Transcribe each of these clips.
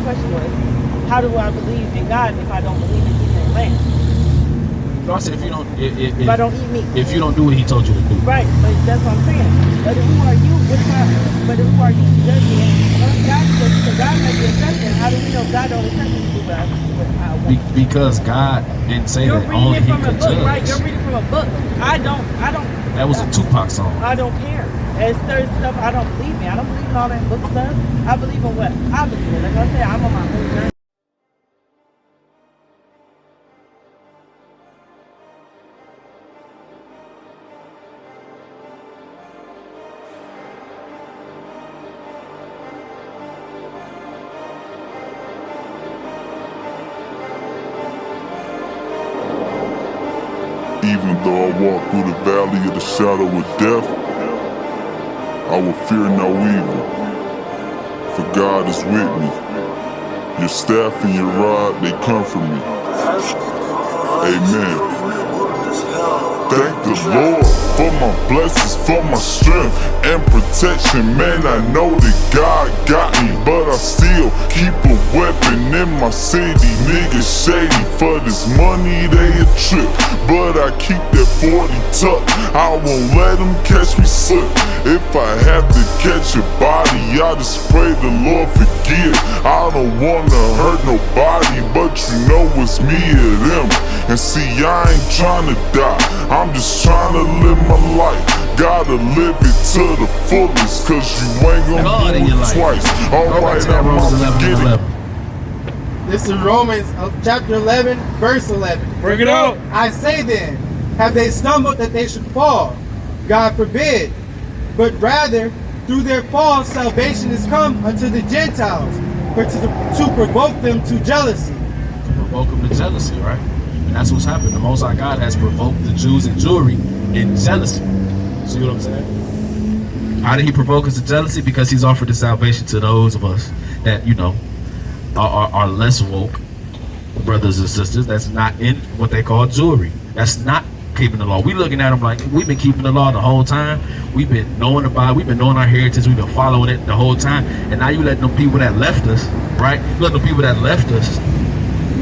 question was, how do I believe in God if I don't believe in eating lamb? No, I said if you don't, If I don't eat meat. If you don't do what he told you to do. Right, but that's what I'm saying. But who are you? But who are you judging? God might be accepting. How do we know God don't accept me to do what I want? Because God didn't say that only he could judge. Right? You're reading from a book. I don't. That was a Tupac song. I don't care. There's certain stuff I don't believe in. I don't believe in all that book stuff. I believe in what I believe in. Like I said, I'm on my own journey. Even though I walk through the valley of the shadow of death, I will fear no evil, for God is with me. Your staff and your rod, they comfort me. Amen. Thank the Lord for my blessings, for my strength and protection. Man, I know that God got me, but I still keep a weapon in my city. Niggas shady for this money, they a trip, but I keep that 40 tucked. I won't let them catch me slip. If I have to catch a body, I just pray the Lord forgive. I don't wanna hurt nobody, but you know it's me or them. And see, I ain't tryna die, I'm just tryna live my life. Gotta live it to the fullest, cause you ain't gonna do it twice. Alright, I'm getting. This is Romans chapter 11, verse 11. Bring it out. I say then, have they stumbled that they should fall? God forbid. But rather, through their fall, salvation is come unto the Gentiles, for to provoke them to jealousy. To provoke them to jealousy, right? And that's what's happened. The Most High God has provoked the Jews in Jewry in jealousy. See what I'm saying? How did he provoke us to jealousy? Because he's offered the salvation to those of us that, you know, are less woke brothers and sisters. That's not in what they call Jewry. That's not keeping the law. We looking at them like we've been keeping the law the whole time. We've been knowing about it. We've been knowing our heritage. We've been following it the whole time. And now you let them people that left us, right? You let the people that left us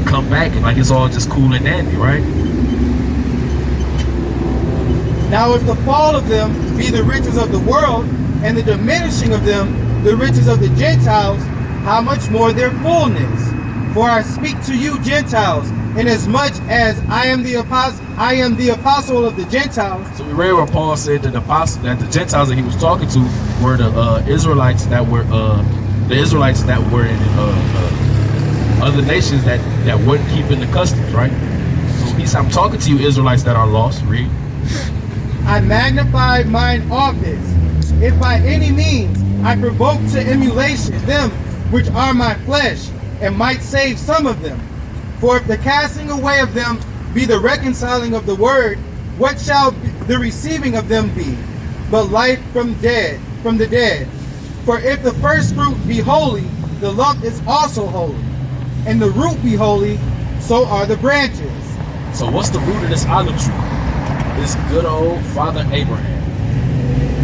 come back and like it's all just cool and dandy, right? Now if the fall of them be the riches of the world, and the diminishing of them the riches of the Gentiles, how much more their fullness? For I speak to you Gentiles, inasmuch as I am the apostle of the Gentiles. So we read where Paul said that the Gentiles that he was talking to were the Israelites that were in other nations that weren't keeping the customs, right? So he said, I'm talking to you Israelites that are lost. Read. I magnify mine office, if by any means I provoke to emulation them which are my flesh, and might save some of them. For if the casting away of them be the reconciling of the word, what shall the receiving of them be? But life from the dead. For if the first fruit be holy, the lump is also holy. And the root be holy, so are the branches. So what's the root of this olive tree? This good old Father Abraham.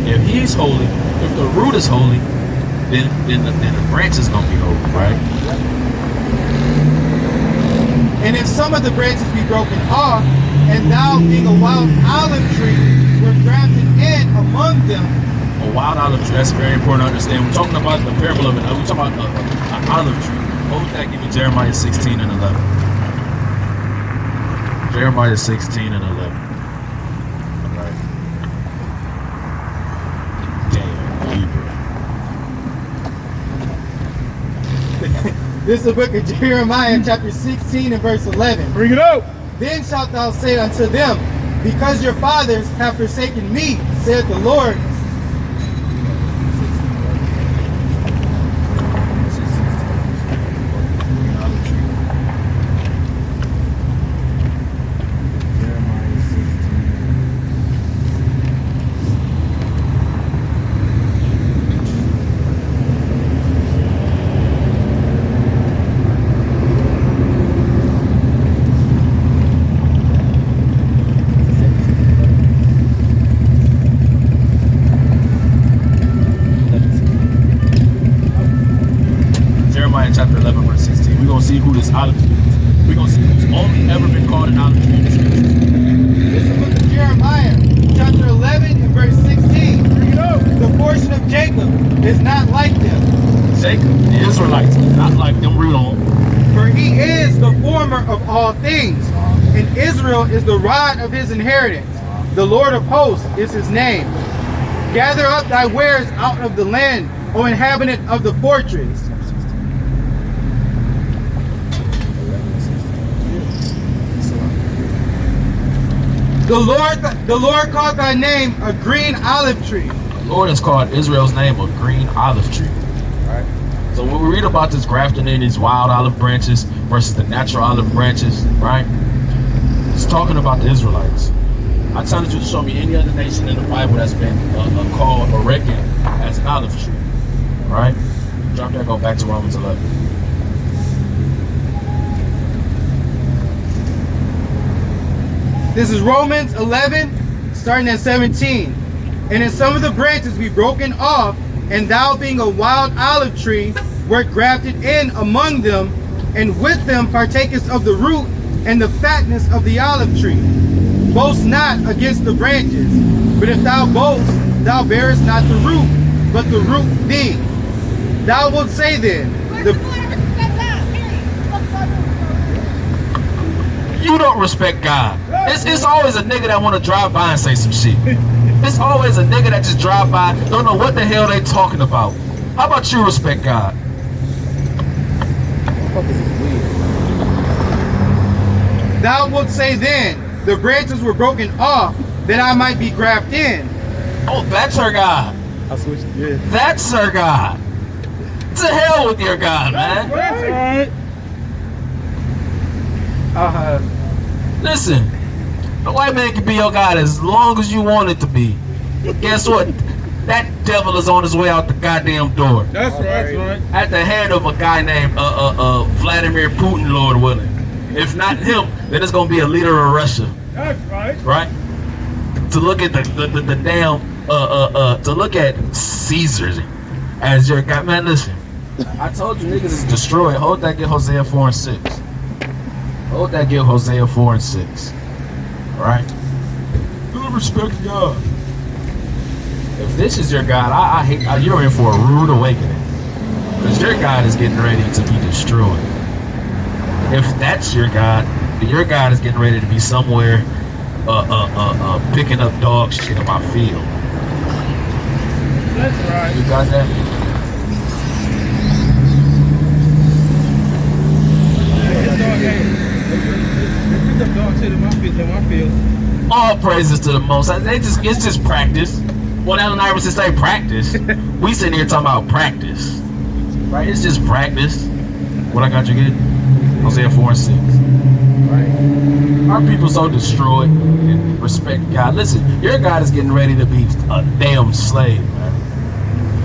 If he's holy, if the root is holy, then the branch is going to be holy, right? And if some of the branches be broken off, and thou being a wild olive tree, were grafted in among them. A wild olive tree, that's very important to understand. We're talking about the parable of it. We're talking about an olive tree. What would that give you? Jeremiah 16 and 11. Jeremiah 16 and 11. All right. Damn, Hebrew. This is the book of Jeremiah, chapter 16 and verse 11. Bring it out. Then shalt thou say unto them, because your fathers have forsaken me, saith the Lord. Jeremiah chapter 11, verse 16. We're going to see who this olive tree is. We're going to see who's only ever been called an olive tree in the scripture. This is the book of Jeremiah, chapter 11 and verse 16. The portion of Jacob is not like them. Jacob, the Israelites, not like them. Read on. For he is the former of all things, and Israel is the rod of his inheritance. The Lord of hosts is his name. Gather up thy wares out of the land, O inhabitant of the fortress. The Lord called thy name a green olive tree. The Lord has called Israel's name a green olive tree. Right. So when we read about this grafting in these wild olive branches versus the natural olive branches, right? It's talking about the Israelites. I challenge you to show me any other nation in the Bible that's been called or reckoned as an olive tree. Right? Drop that, go back to Romans 11. This is Romans 11, starting at 17. And in some of the branches be broken off, and thou being a wild olive tree, wert grafted in among them, and with them partakest of the root and the fatness of the olive tree. Boast not against the branches, but if thou boast, thou bearest not the root, but the root thee. Thou wilt say then, you don't respect God. It's always a nigga that want to drive by and say some shit. It's always a nigga that just drive by, don't know what the hell they talking about. How about you respect God? Thou wilt say then, the branches were broken off, that I might be grafted in. Oh, that's her God. I switched it. That's her God. To hell with your God, man. That's right. Listen, the white man can be your God as long as you want it to be. But guess what? That devil is on his way out the goddamn door. That's right. At the hand of a guy named Vladimir Putin, Lord willing. If not him, then it's gonna be a leader of Russia. That's right. Right? To look at the damn to look at Caesar as your God. Man, listen. I told you niggas is destroyed. Hold that, get Hosea 4 and 6. Hold that, get Hosea 4 and 6. Alright? You respect God. If this is your God, I hate you're in for a rude awakening. Because your God is getting ready to be destroyed. If that's your God, then your God is getting ready to be somewhere picking up dog shit in my field. That's right. You got that? All praises to the Most High. It's just practice. Well, Allen Iverson say practice. We sitting here talking about practice. Right? It's just practice. What I got you good? Hosea 4 and 6. Right? Our people so destroyed and respect God. Listen, your God is getting ready to be a damn slave, man.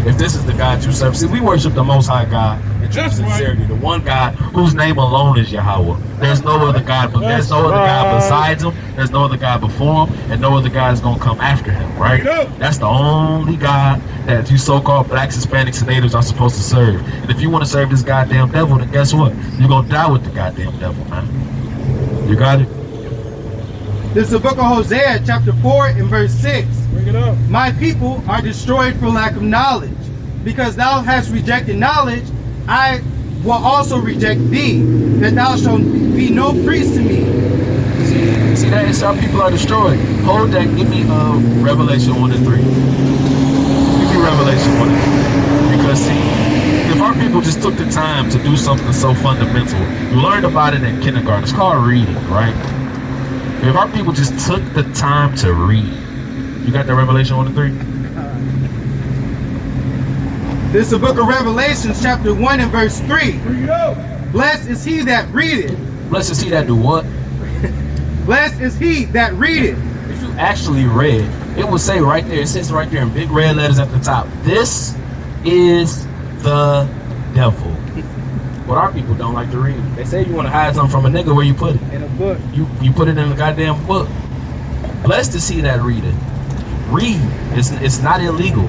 If this is the God you serve. See, we worship the Most High God in true sincerity. The one God whose name alone is Yahweh. There's no other God, but there's no other God besides him. There's no other God before him, and no other God is going to come after him, right? That's the only God that you so-called blacks, Hispanics, and natives are supposed to serve. And if you want to serve this goddamn devil, then guess what? You're going to die with the goddamn devil, man. You got it? This is the book of Hosea, chapter 4 and verse 6. Bring it up. My people are destroyed for lack of knowledge. Because thou hast rejected knowledge, I will also reject thee, that thou shalt be no priest to me. See that? It's how people are destroyed. Hold that. Give me Revelation 1 and 3. Give me Revelation 1 and 3. Because see, if our people just took the time to do something so fundamental, you learned about it in kindergarten. It's called reading, right? If our people just took the time to read. You got that Revelation 1 and 3? This is the book of Revelations, chapter 1 and verse 3. Bring it up. Blessed is he that readeth. Blessed is he that do what? Blessed is he that readeth. If you actually read, it would say right there, it says right there in big red letters at the top, this is the devil. But our people don't like to read. They say you want to hide something from a nigga, where you put it? In a book. You put it in the goddamn book. Blessed is he that readeth. Read. It's not illegal.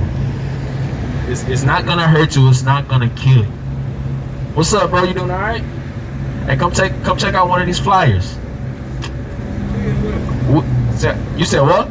It's not gonna hurt you. It's not gonna kill you. What's up, bro? You doing all right? Hey, come check out one of these flyers. You said what?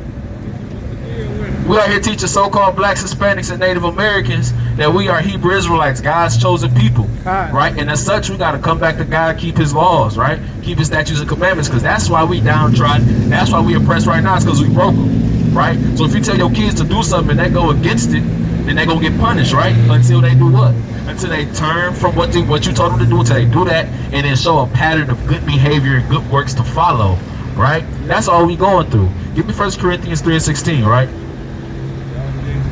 We are here teaching so-called blacks, Hispanics, and Native Americans that we are Hebrew Israelites, God's chosen people, right? And as such, we got to come back to God, keep His laws, right? Keep His statutes and commandments, because that's why we downtrodden. That's why we oppressed right now. It's because we broke them, right? So if you tell your kids to do something and they go against it, then they're going to get punished, right? Until they do what? Until they turn from what you told them to do, until they do that, and then show a pattern of good behavior and good works to follow, right? That's all we going through. Give me 1 Corinthians 3:16, right?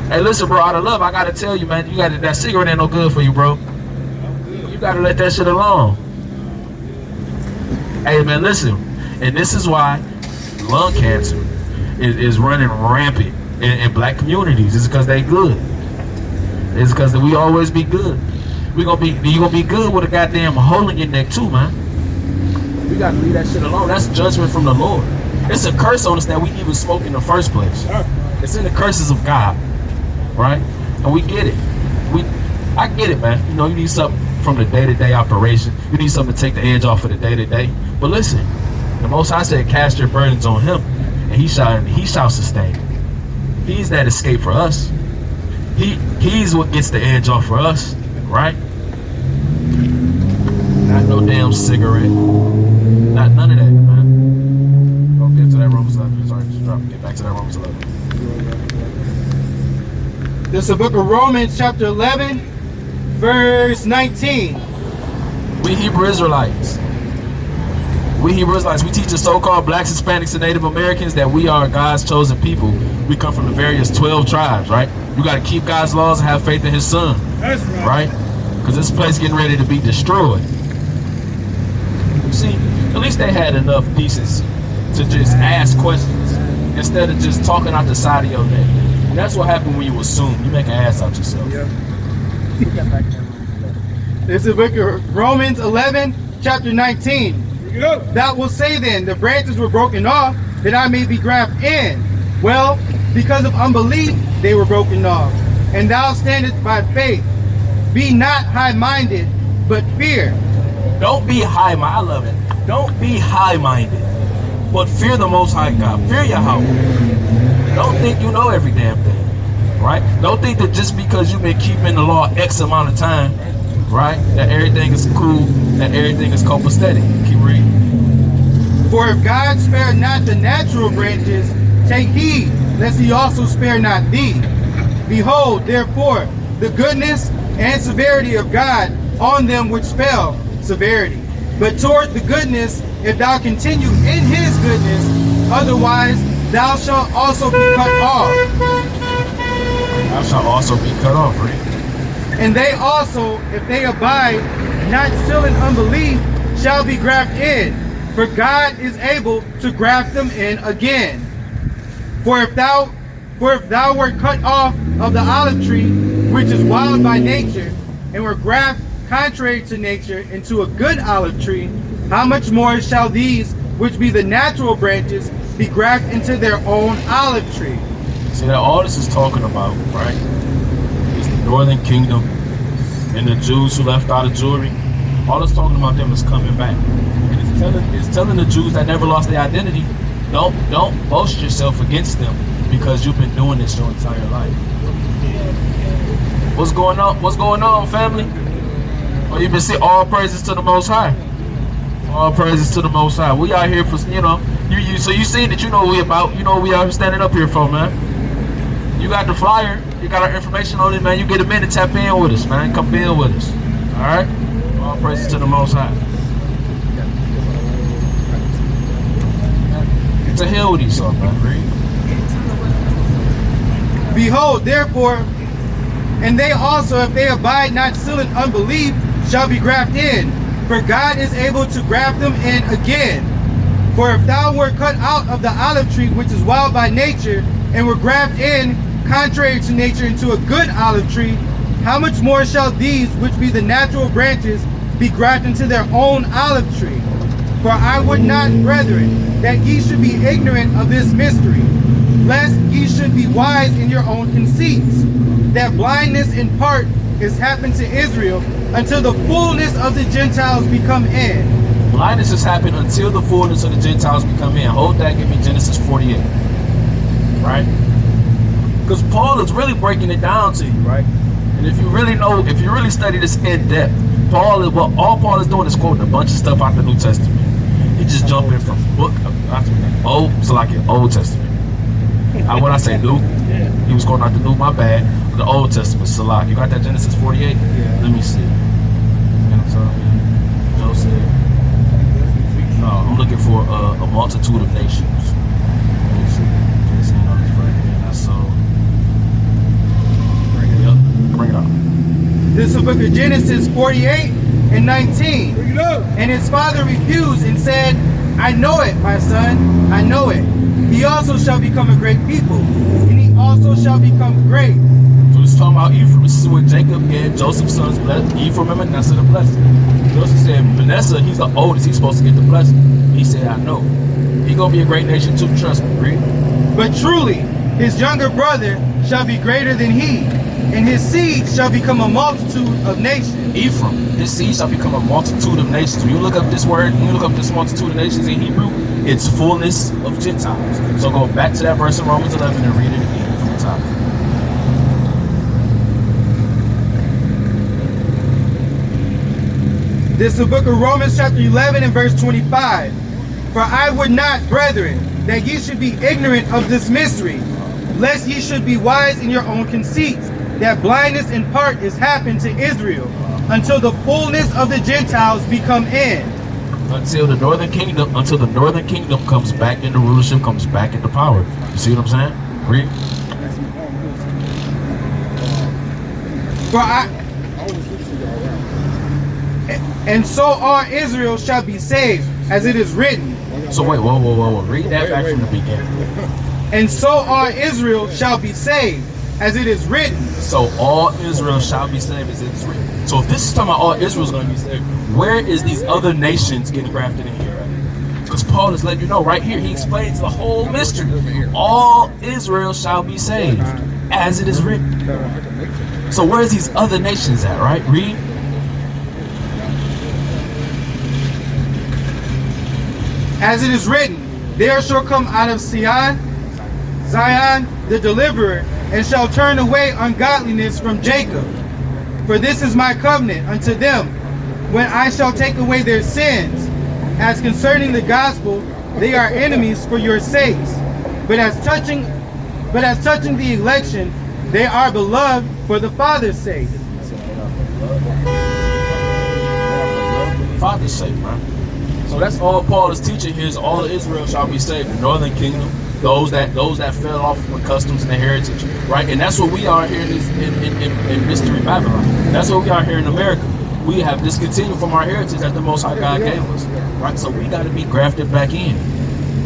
Hey, listen, bro, out of love, I got to tell you, man, you got that cigarette ain't no good for you, bro. You got to let that shit alone. Hey, man, listen, and this is why lung cancer is running rampant in black communities. It's because they good. It's because we always be good. You gonna be good with a goddamn hole in your neck too, man. We gotta leave that shit alone. That's judgment from the Lord. It's a curse on us that we even smoke in the first place. It's in the curses of God, right? And we get it. I get it, man. You know, you need something from the day-to-day operation. You need something to take the edge off of the day-to-day. But listen, the Most High said, "Cast your burdens on Him, and He shall sustain." He's that escape for us. He's what gets the edge off for us, right? Not no damn cigarette. Not none of that, man. Don't get to that Romans 11. Sorry, just drop it. Get back to that Romans 11. This is the book of Romans, chapter 11, verse 19. We Hebrew Israelites. We Hebrew Israelites, we teach the so-called blacks, Hispanics, and Native Americans that we are God's chosen people. We come from the various 12 tribes, right? We got to keep God's laws and have faith in His Son. That's right. Because this place getting ready to be destroyed. See, at least they had enough decency to just ask questions instead of just talking out the side of your neck. And that's what happened when you assume. You make an ass out yourself. Yep. This is the book of Romans 11, chapter 19. That will say then, the branches were broken off, that I may be grafted in. Well, because of unbelief, they were broken off. And thou standest by faith. Be not high-minded, but fear. Don't be high-minded. I love it. Don't be high-minded, but fear the Most High God. Fear Yahweh. Don't think you know every damn thing, right? Don't think that just because you've been keeping the law X amount of time, right, that everything is cool, that everything is copacetic. Keep reading. For if God spared not the natural branches, take heed, lest He also spare not thee. Behold, therefore, the goodness and severity of God on them which fell, severity. But toward the goodness, if thou continue in His goodness, otherwise thou shalt also be cut off. Thou shalt also be cut off, right? And they also, if they abide not still in unbelief, shall be grafted in. For God is able to graft them in again. For if thou wert cut off of the olive tree, which is wild by nature, and were grafted contrary to nature into a good olive tree, how much more shall these, which be the natural branches, be grafted into their own olive tree? See, that all this is talking about, right, is the northern kingdom and the Jews who left out of Jewry. All it's talking about them is coming back. And it's telling the Jews that never lost their identity, don't boast yourself against them because you've been doing this your entire life. What's going on? What's going on, family? Well, you've been seeing all praises to the Most High. All praises to the Most High. We out here for, so you seen that, you know what we about. You know what we are standing up here for, man. You got the flyer. You got our information on it, man. You get a minute, tap in with us, man. Come build with us. All right? All praises to the Most High. Get to hell with these songs, man. Read. Behold, therefore, and they also, if they abide not still in unbelief, shall be grafted in. For God is able to graft them in again. For if thou wert cut out of the olive tree, which is wild by nature, and were grafted in contrary to nature into a good olive tree, how much more shall these, which be the natural branches, be grafted into their own olive tree? For I would not, brethren, that ye should be ignorant of this mystery, lest ye should be wise in your own conceits, that blindness in part is happened to Israel until the fullness of the Gentiles become in. Blindness has happened until the fullness of the Gentiles become in. Hold that, give me Genesis 48. Right? Because Paul is really breaking it down to you, right? And if you really know, if you really study this in depth, all Paul is doing is quoting a bunch of stuff out the New Testament. He just jumping from Old Testament. When I say new, he was going out the new, my bad. The Old Testament, Salak. You got that Genesis 48? Yeah. Let me see. You know what I'm saying? Joseph. No, I'm looking for a multitude of nations. Let me see. Just on this right here. That's so. Bring it up. This is the book of Genesis 48 and 19. Bring it up. And his father refused and said, I know it, my son, I know it. He also shall become a great people, and he also shall become great. So this is talking about Ephraim. This is when Jacob gave Joseph's sons Ephraim and Manasseh the blessing. Joseph said, Manasseh, he's the oldest, he's supposed to get the blessing. He said, I know. He gonna be a great nation too, trust me, read. But truly, his younger brother shall be greater than he, and his seed shall become a multitude of nations. Ephraim, his seed shall become a multitude of nations. When you look up this word, when you look up this multitude of nations in Hebrew, it's fullness of Gentiles. So go back to that verse in Romans 11 and read it again from the top. This is the book of Romans chapter 11 and verse 25. For I would not, brethren, that ye should be ignorant of this mystery, lest ye should be wise in your own conceits, that blindness in part is happened to Israel, until the fullness of the Gentiles become in. Until the northern kingdom comes back into rulership, comes back into power. You see what I'm saying? Read. And so all Israel shall be saved, as it is written. So wait, whoa. Read that back from the beginning. And so all Israel shall be saved, as it is written. So all Israel shall be saved, as it is written. So if this is talking about all Israel is going to be saved, where is these other nations getting grafted in here? Because Paul is letting you know right here. He explains the whole mystery. All Israel shall be saved, as it is written. So where's these other nations at, right? Read. As it is written, there shall come out of Zion the deliverer, and shall turn away ungodliness from Jacob. For this is my covenant unto them, when I shall take away their sins. As concerning the gospel, they are enemies for your sakes. But as touching the election, they are beloved for the Father's sake. Father's sake, man. So that's all Paul is teaching here is all of Israel shall be saved. The northern kingdom, those that fell off from customs and the heritage, right? And that's what we are here in Mystery Babylon. That's what we are here in America. We have discontinued from our heritage that the Most High God gave us, right? So we got to be grafted back in,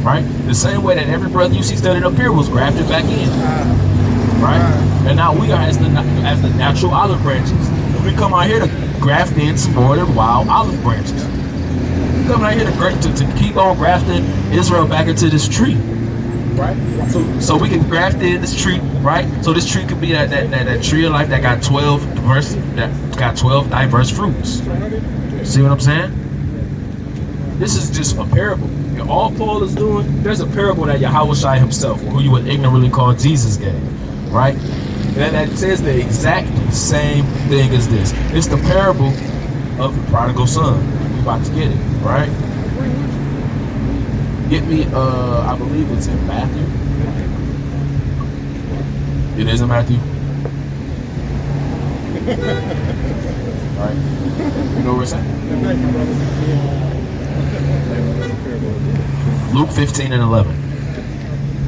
right? The same way that every brother you see standing up here was grafted back in, right? And now we are as the natural olive branches. We come out here to graft in some more of the wild olive branches. Coming out here to keep on grafting Israel back into this tree, right? So we can graft in this tree, right? So this tree could be that tree of life that got 12 diverse fruits. See what I'm saying? This is just a parable. And all Paul is doing, there's a parable that Yahushua himself, who you would ignorantly call Jesus, gave, right? And that says the exact same thing as this. It's the parable of the prodigal son. About to get it, right? Get me, I believe it's in Matthew. It is in Matthew. Right? You know where it's at? Luke 15 and 11.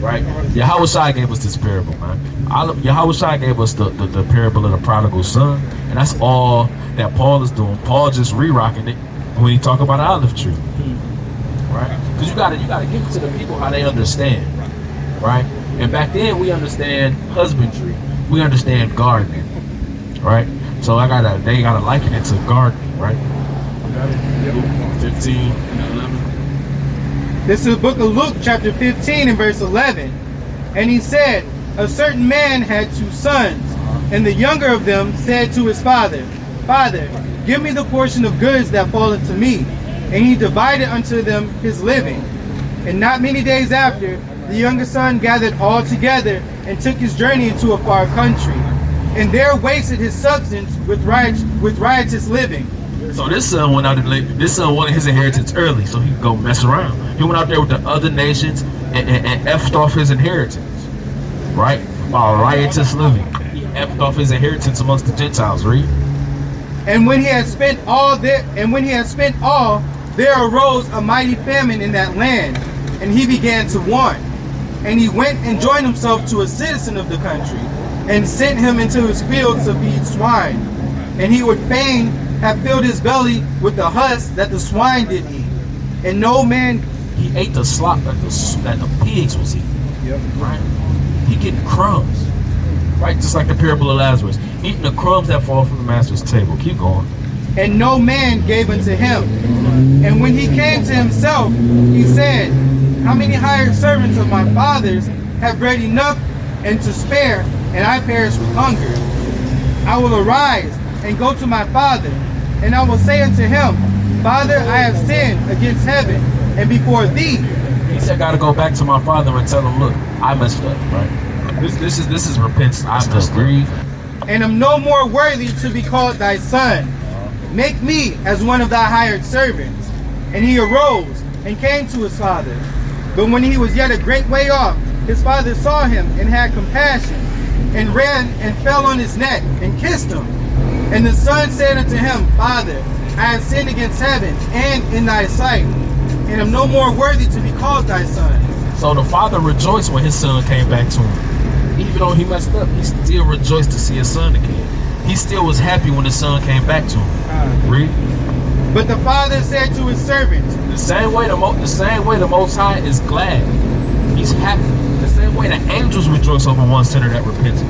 Right? Yahushua gave us this parable, man. Yahushua gave us the parable of the prodigal son. And that's all that Paul is doing. Paul just re-rocking it when you talk about an olive tree, right? Because you gotta give it to the people how they understand, right? And back then we understand husbandry, we understand gardening, right? So they gotta liken it to gardening, right? 15 and 11. This is the book of Luke chapter 15 and verse 11. And he said, a certain man had two sons. And the younger of them said to his father, Father, give me the portion of goods that falleth to me. And he divided unto them his living. And not many days after, the younger son gathered all together and took his journey into a far country, and there wasted his substance with riotous living. So this son went out and this son wanted his inheritance early so he could go mess around. He went out there with the other nations and effed off his inheritance, right? By riotous living. He effed off his inheritance amongst the Gentiles, read. And when he had spent all, there arose a mighty famine in that land, and he began to want. And he went and joined himself to a citizen of the country, and sent him into his fields to feed swine. And he would fain have filled his belly with the husk that the swine did eat. And no man... He ate the slop that the pigs was eating. Yep. Right? He getting crumbs. Right? Just like the parable of Lazarus. Eating the crumbs that fall from the master's table. Keep going. And no man gave unto him. And when he came to himself, he said, How many hired servants of my father's have bread enough and to spare, and I perish with hunger? I will arise and go to my father, and I will say unto him, Father, I have sinned against heaven and before thee. He said, I gotta go back to my father and tell him, look, I messed up, right? This is repentance. I must grieve. And am no more worthy to be called thy son. Make me as one of thy hired servants. And he arose and came to his father. But when he was yet a great way off, his father saw him and had compassion, and ran and fell on his neck and kissed him. And the son said unto him, Father, I have sinned against heaven and in thy sight, and am no more worthy to be called thy son. So the father rejoiced when his son came back to him. Even though he messed up, he still rejoiced to see his son again. He still was happy when his son came back to him. Read. But the father said to his servants, The same way the Most High is glad. He's happy. The same way the angels rejoice over one sinner that repented.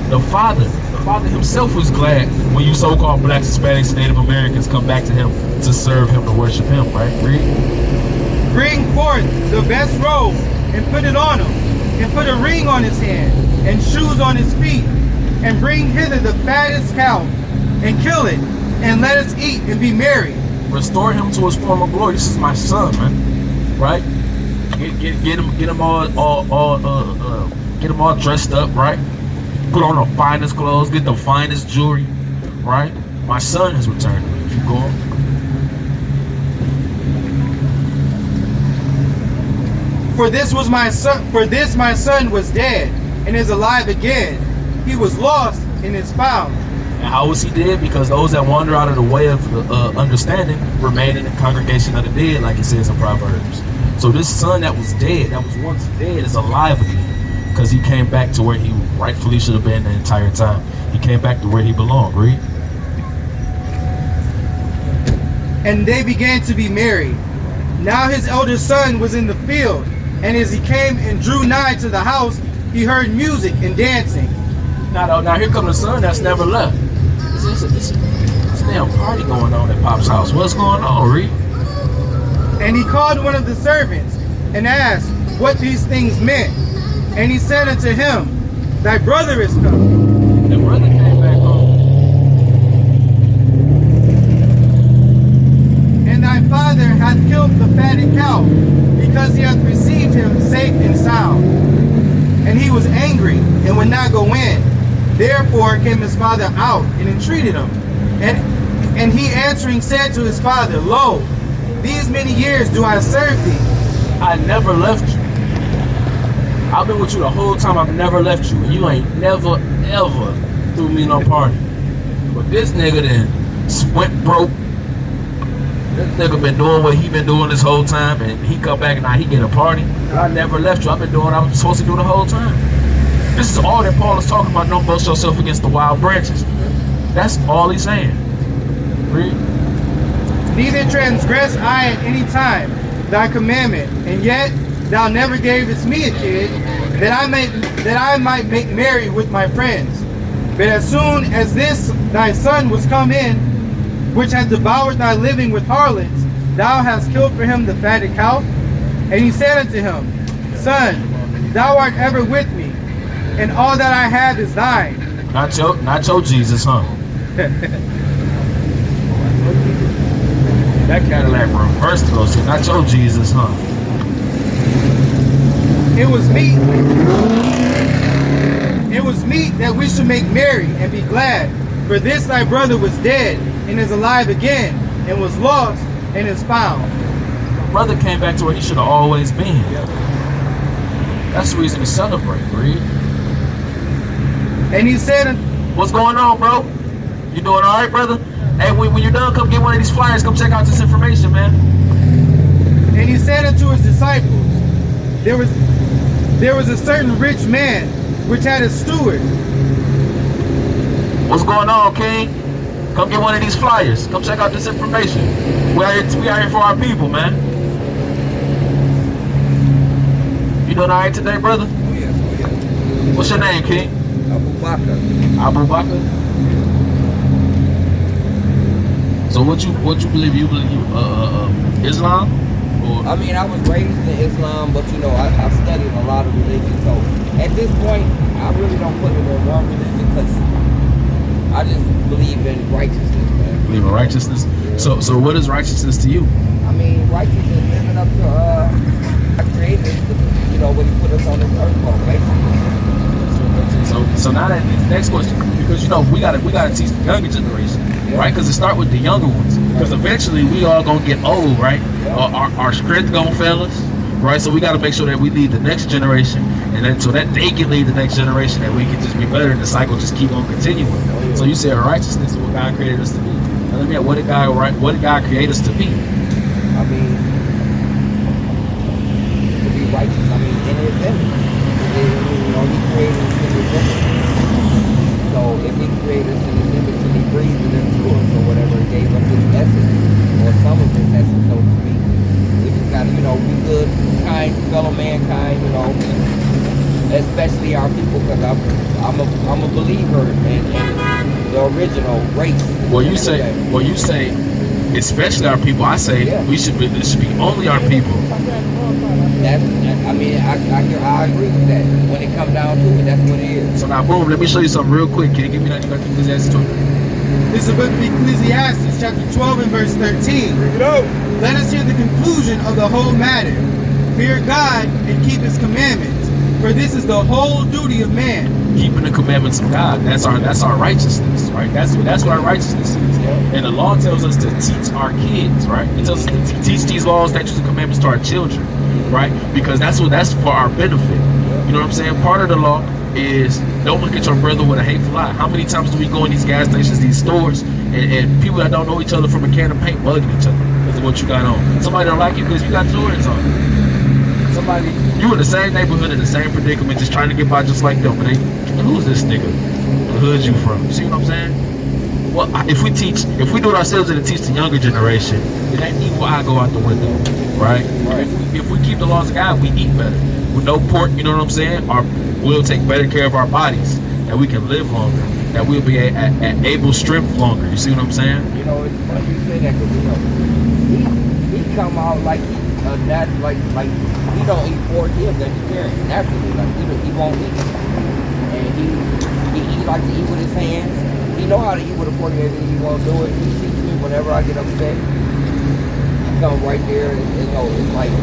The Father himself was glad when you so-called blacks, Hispanics, and Native Americans come back to him to serve him, to worship him, right? Read. Bring forth the best robe and put it on him, and put a ring on his hand and shoes on his feet, and bring hither the fattest cow and kill it, and let us eat and be merry. Restore him to his former glory. This is my son, man. Right? Get him all dressed up, right? Put on the finest clothes, get the finest jewelry, right? My son has returned to me. Keep going. For this my son was dead and is alive again. He was lost and is found. And how was he dead? Because those that wander out of the way of the understanding remain in the congregation of the dead, like it says in Proverbs. So this son that was dead, that was once dead, is alive again, because he came back to where he rightfully should have been the entire time. He came back to where he belonged. Read. And they began to be merry. Now his elder son was in the field, and as he came and drew nigh to the house, he heard music and dancing. Now here comes the son that's never left. It's a damn party going on at Pop's house. What's going on, Reed? And he called one of the servants and asked what these things meant. And he said unto him, Thy brother is come. The brother came back home. And thy father hath killed the fatted cow, because he hath received him safe and sound. And he was angry and would not go in. Therefore came his father out and entreated him. And he answering said to his father, Lo, these many years do I serve thee. I never left you. I've been with you the whole time. I've never left you. And you ain't never, ever threw me no party. But this nigga then went broke. This nigga been doing what he been doing this whole time, and he come back and now he get a party. I never left you. I've been doing what I was supposed to do the whole time. This is all that Paul is talking about. Don't boast yourself against the wild branches. That's all he's saying. Read. Neither transgress I at any time thy commandment, and yet thou never gavest me a kid, that I might make merry with my friends. But as soon as this thy son was come in, which hath devoured thy living with harlots, thou hast killed for him the fatted cow? And he said unto him, Son, thou art ever with me, and all that I have is thine. Not your Jesus, huh? That Cadillac reversed though, so not your Jesus, huh? It was meet. It was meet that we should make merry and be glad. For this thy brother was dead and is alive again, and was lost and is found. Brother came back to where he should have always been. That's the reason to celebrate, Reed. And he said, What's going on, bro? You doing all right, brother? Hey, when you're done, come get one of these flyers. Come check out this information, man. and he said unto his disciples, there was a certain rich man which had a steward. What's going on, King? Come get one of these flyers. Come check out this information. We out here for our people, man. You doing all right today, brother? Oh yeah. What's your name, King? Abu Bakr. Abu Bakr? So what you believe? You believe Islam? Or? I mean, I was raised in Islam, but you know, I studied a lot of religions. So at this point, I really don't put it in one religion because I just believe in righteousness, man. Believe in righteousness? So what is righteousness to you? I mean, righteousness is living up to our creators, you know, when he put us on this earth, basically. So now that next question, because you know we gotta teach the younger generation, right? Because it start with the younger ones. Because eventually we all gonna get old, right? Our strength gonna fail us, right? So we gotta make sure that we lead the next generation, and then so that they can lead the next generation, that we can just be better, and the cycle just keep on continuing. So you said righteousness is what God created us to be. Now let me ask, what did God create us to be? I mean, to be righteous. I mean, in His image. You know, He created us in His image. So if He created us in His image and He breathed it into us or whatever, He gave us His essence or some of His essence, so to speak. We just gotta, you know, be good, kind, fellow mankind, you know, especially our people, because I'm a believer in the original race. Well, you say, especially our people. I say it should be only our people. I mean, I agree with that. When it comes down to it, that's what it is. So now, boom, let me show you something real quick. Can you give me that? You got Ecclesiastes 12? This is the book of Ecclesiastes, chapter 12 and verse 13. Bring it up. Let us hear the conclusion of the whole matter. Fear God and keep His commandments, for this is the whole duty of man. Keeping the commandments of God. That's our righteousness, right? That's what our righteousness is. And the law tells us to teach our kids, right? It tells us to teach these laws, statutes, and commandments to our children, right? Because that's for our benefit. You know what I'm saying? Part of the law is don't look at your brother with a hateful eye. How many times do we go in these gas stations, these stores, and people that don't know each other from a can of paint bugging each other because of what you got on? Somebody don't like you because you got Jordans on. Somebody, you in the same neighborhood, in the same predicament, just trying to get by just like them. But who's this nigga? The hood you from? See what I'm saying? Well, if we do it ourselves and teach the younger generation, then that evil eye go out the window, right? If we keep the laws of God, we eat better. With no pork, you know what I'm saying? We'll take better care of our bodies, that we can live longer, that we'll be at able strength longer. You see what I'm saying? You know, it's funny you say that because, you know, he come out like like he don't eat pork. He a vegetarian naturally. Like he won't eat, and he like to eat with his hands. He know how to eat with a fork, and he won't do it. He teaches me whenever I get upset. He come right there, and you know, it's like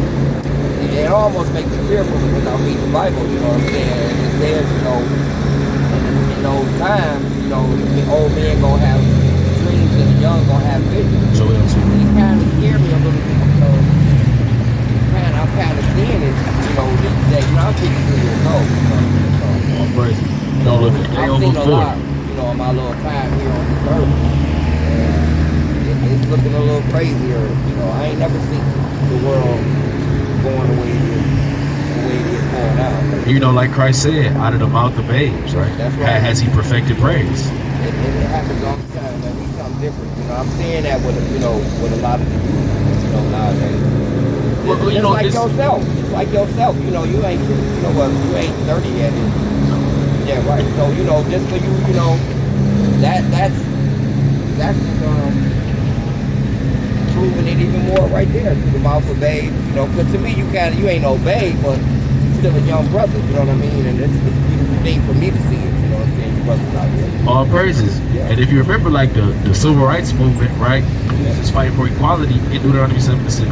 it almost makes me fearful because I read the Bible. You know what I'm saying? And it says, you know, in those times, you know, the old man gonna have dreams and the young gonna have visions. So he kind of scared me a little bit because I'm kind of seeing it, you know, these days. You know, I'm 53 years old. Oh, crazy. Don't look at I've seen a lot, you know, in my little time here on this earth. And it's looking a little crazier. You know, I ain't never seen the world going the way it is going now. You know, like Christ said, out of the mouth of babes, right? That's right. Has He perfected praise? It happens all the time, man. We something different. You know, I'm seeing that with a lot of the youth, you know, nowadays. Well, you just know, like yourself. Just like yourself. You know, you ain't 30 yet. Yeah, right. So, you know, just for you know, that's proving it even more right there through the mouth of babes. You know, because to me, you ain't no babe, but you're still a young brother. You know what I mean? And it's a beautiful thing for me to see it. You know what I'm saying? brothers out there. All praises. Yeah. And if you remember, like the civil rights movement, right? Yeah. Just fighting for equality in Deuteronomy 7:6.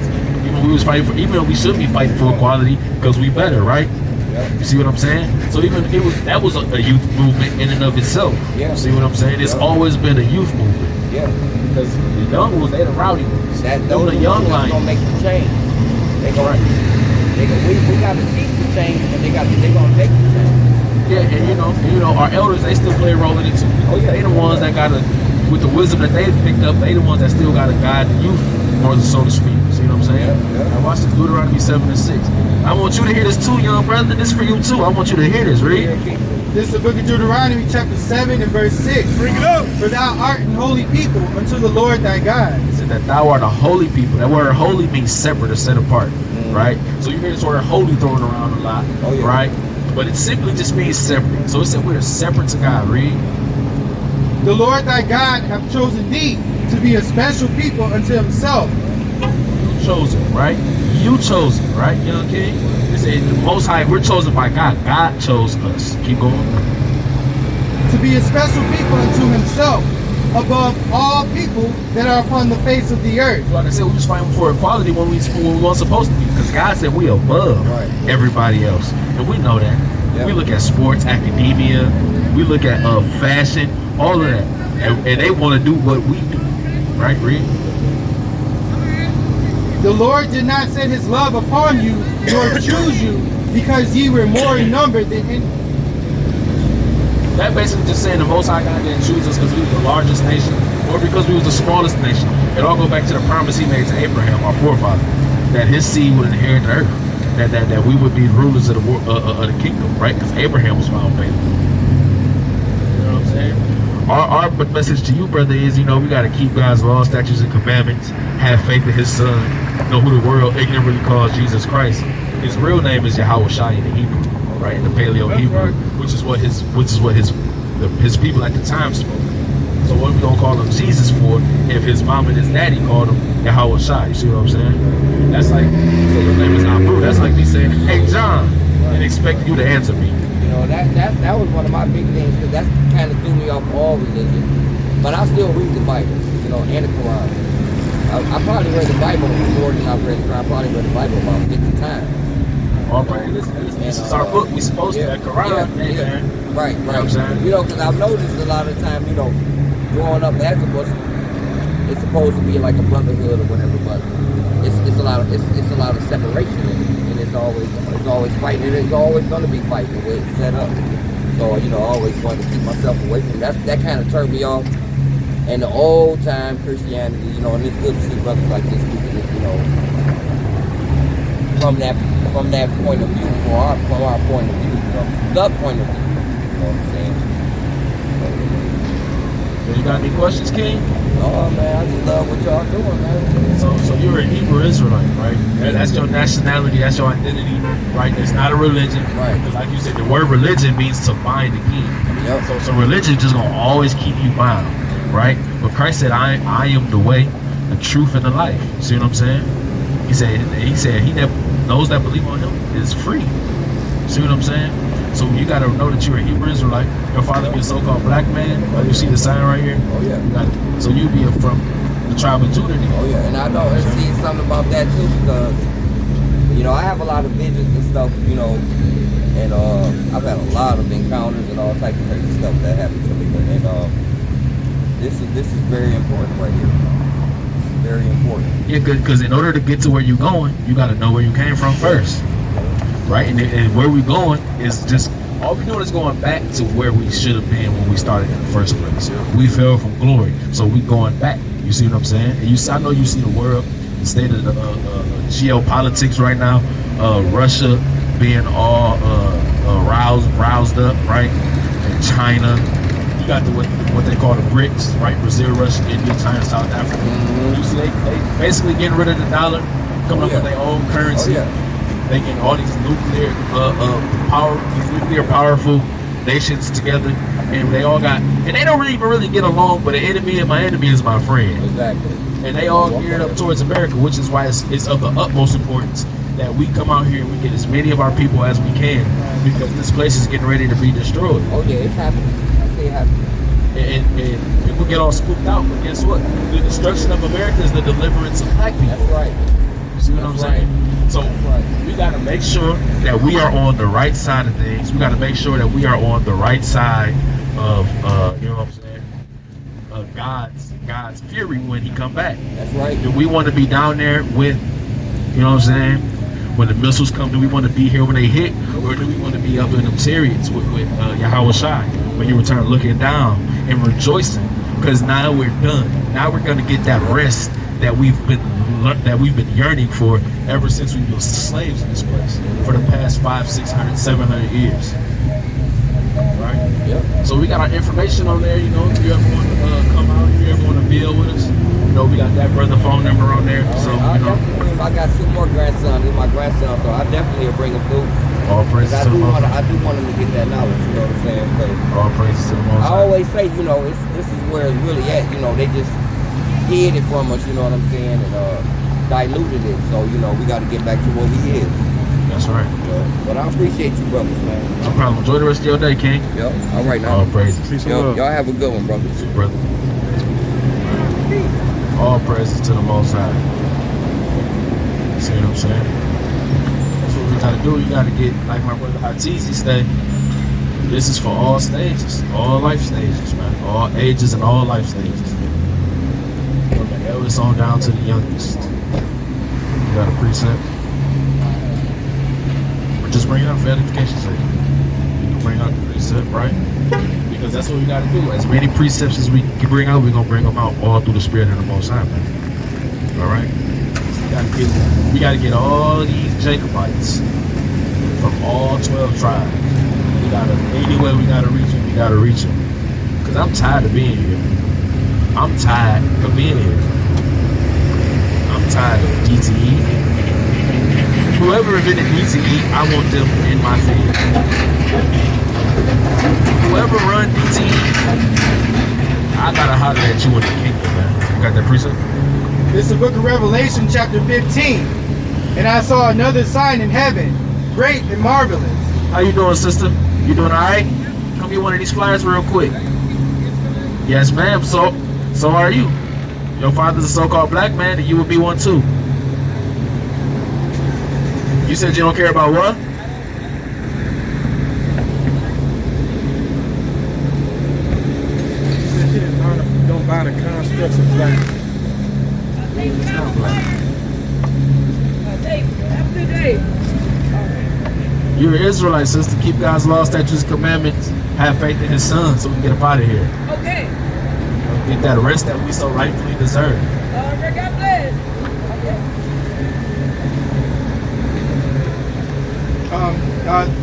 Even we was fighting for, even though we should be fighting for equality because we better, right? Yeah. You see what I'm saying? So even that was a youth movement in and of itself. Yeah. You see what I'm saying? It's Yeah. always been a youth movement. Yeah. Because the young ones, they the rowdy ones. That Them those the are young the ones that's lions. gonna make the change. They gonna, we gotta teach the change, and they gonna make the change. Yeah, and you know, our elders, they still play a role in it too. Oh, yeah. They the ones that gotta, with the wisdom that they've picked up, they the ones that still gotta guide the youth, or so to speak. See what I'm saying? Yeah, yeah. Now watch this, Deuteronomy 7:6. I want you to hear this too, young brother. This is for you too. I want you to hear this. Read. This is the book of Deuteronomy, chapter 7 and verse 6. Bring it up. For thou art an holy people unto the Lord thy God. It said that thou art a holy people. That word holy means separate or set apart, right? So you hear this word holy thrown around a lot, Oh, yeah. right? But it simply just means separate. So it said we're separate to God. Read. The Lord thy God hath chosen thee to be a special people unto himself. You chosen, right? You chosen, right, young king? It said the Most High, we're chosen by God. God chose us. Keep going. To be a special people unto himself, above all people that are upon the face of the earth. Like I said, we was fighting for equality when we weren't supposed to be, because God said we above everybody else, and we know that. Yeah. We look at sports, academia, we look at fashion, all of that, and they want to do what we do, right? Read. The Lord did not set his love upon you, nor choose you, because ye were more in number than any. That basically just saying the Most High God didn't choose us because we were the largest nation, or because we was the smallest nation. It all go back to the promise He made to Abraham, our forefather, that his seed would inherit the earth, that we would be rulers of the kingdom, right? Because Abraham was found faithful. You know what I'm saying? Our message to you, brother, is we got to keep God's laws, statutes, and commandments. Have faith in His Son. Know who the world ignorantly calls Jesus Christ. His real name is Yahweh Shai in the Hebrew, right? In the Paleo Hebrew, which is what his people at the time spoke. So what we gonna call him Jesus for if his mom and his daddy called him Yahweh Shai? You see what I'm saying? That's like, so his name is Abu. That's like me saying, "Hey John," and expecting you to answer me. That was one of my big things, because that kind of threw me off all religion. But I still read the Bible, and the Quran. I probably read the Bible more than I've read the Quran. I probably read the Bible about 50 times. All right, this is our book. We supposed to that Quran, man. Right. You know what I'm saying? Because I've noticed a lot of the time, growing up as a Muslim, it's supposed to be like a brotherhood or whatever, but it's a lot of separation in it, and it's always fighting, and it's always going to be fighting the way it's set up. So I always wanted to keep myself away from that. That kind of turned me off. And the old time Christianity, and it's good to see brothers like this speaking it, from that point of view, from our point of view, the point of view. You know what I'm saying? You got any questions, King? Oh man, I just love what y'all doing, man. So you're a Hebrew Israelite, right? That's your nationality, that's your identity, right? It's not a religion. Right. Because like you said, the word religion means to bind again. Yep. So religion is just gonna always keep you bound, right? But Christ said, I am the way, the truth, and the life. See what I'm saying? He said he that those that believe on him is free. See what I'm saying? So you gotta know that you're a Hebrew Israelite. Your father be a so-called black man. You see the sign right here? Oh yeah. So you be from the tribe of Judah. Oh yeah, and I know and see something about that too, because I have a lot of visions and stuff, and I've had a lot of encounters and all types of crazy stuff that happened to me, and this is very important right here. It's very important. Yeah, because in order to get to where you're going, you got to know where you came from first, right? And where we're going is just all we're doing is going back to where we should have been when we started in the first place. We fell from glory, so we going back. You see what I'm saying? And I know you see the world, the state of the geopolitics right now. Russia being all roused up, right? And China. You got what they call the BRICS, right? Brazil, Russia, India, China, South Africa. Mm-hmm. You see, they basically getting rid of the dollar, coming up with their own currency. Oh, yeah. They getting all these nuclear powerful nations together, and they all got, and they don't really get along. But the enemy of my enemy is my friend. Exactly. And they all geared up towards America, which is why it's of the utmost importance that we come out here and we get as many of our people as we can, because this place is getting ready to be destroyed. Oh yeah, it's happening. I see happy. And people get all spooked out, but guess what? The destruction of America is the deliverance of black people. That's right. You see what I'm saying? So we got to make sure that we are on the right side of things. We got to make sure that we are on the right side of, you know what I'm saying? God's fury when He come back. That's right. Do we want to be down there when, you know what I'm saying? When the missiles come, do we want to be here when they hit, or do we want to be up in them chariots with Yahweh Shai when He returns, looking down and rejoicing? Because now we're done. Now we're gonna get that rest that we've been yearning for ever since we were slaves in this place for the past 500, 600, 700 years. Right? Yep. So we got our information on there. You know, if you ever want to come out, if you ever want to build with us, you know, we got that brother phone number on there. So I you know, definitely, I got 2 more grandsons. He's my grandson, so I definitely will bring him through. all praises I to the do Most want High. him to get that knowledge. You know what I'm saying? 'Cause All praises to the Most I High. always say, you know, this is where it's really at. You know, they just hid it from us. You know what I'm saying? And diluted it. So you know, we got to get back to what we is. That's right. But I appreciate you, brothers, man. No problem. Enjoy the rest of your day, King. Yep. All right now. All praises. Peace and Yo, love. y'all have a good one, brothers. Brother. All praises to the Most High. See what I'm saying? That's what we gotta do. You gotta get, like my brother Hatizi said, this is for all stages, all life stages, man. All ages and all life stages. From the eldest on down to the youngest. You got a precept? Or just bring it up for edification's sake. You can bring out the precept, right? Because that's what we gotta do. As many precepts as we can bring out, we're gonna bring them out all through the Spirit of the Most High, man. All right? We gotta get all these Jacobites from all 12 tribes. Anyway, we gotta reach them. We gotta reach them. Cause I'm tired of being here. I'm tired of being here. I'm tired of DTE. Whoever invented DTE, I want them in my field. Whoever run DTE, I gotta holler at you in the kingdom, man. You got that precept? This is the book of Revelation, chapter 15. And I saw another sign in heaven, great and marvelous. How you doing, sister? You doing all right? Come get one of these flyers real quick. Yes, ma'am. So are you. Your father's a so-called black man, and you would be one too. You said you don't care about what? Don't buy the constructs of black. It's not black. Have a good day. You're an Israelite, sister. Keep God's law, statutes, and commandments. Have faith in His Son, so we can get up out of here. Okay. Get that rest that we so rightfully deserve. God bless.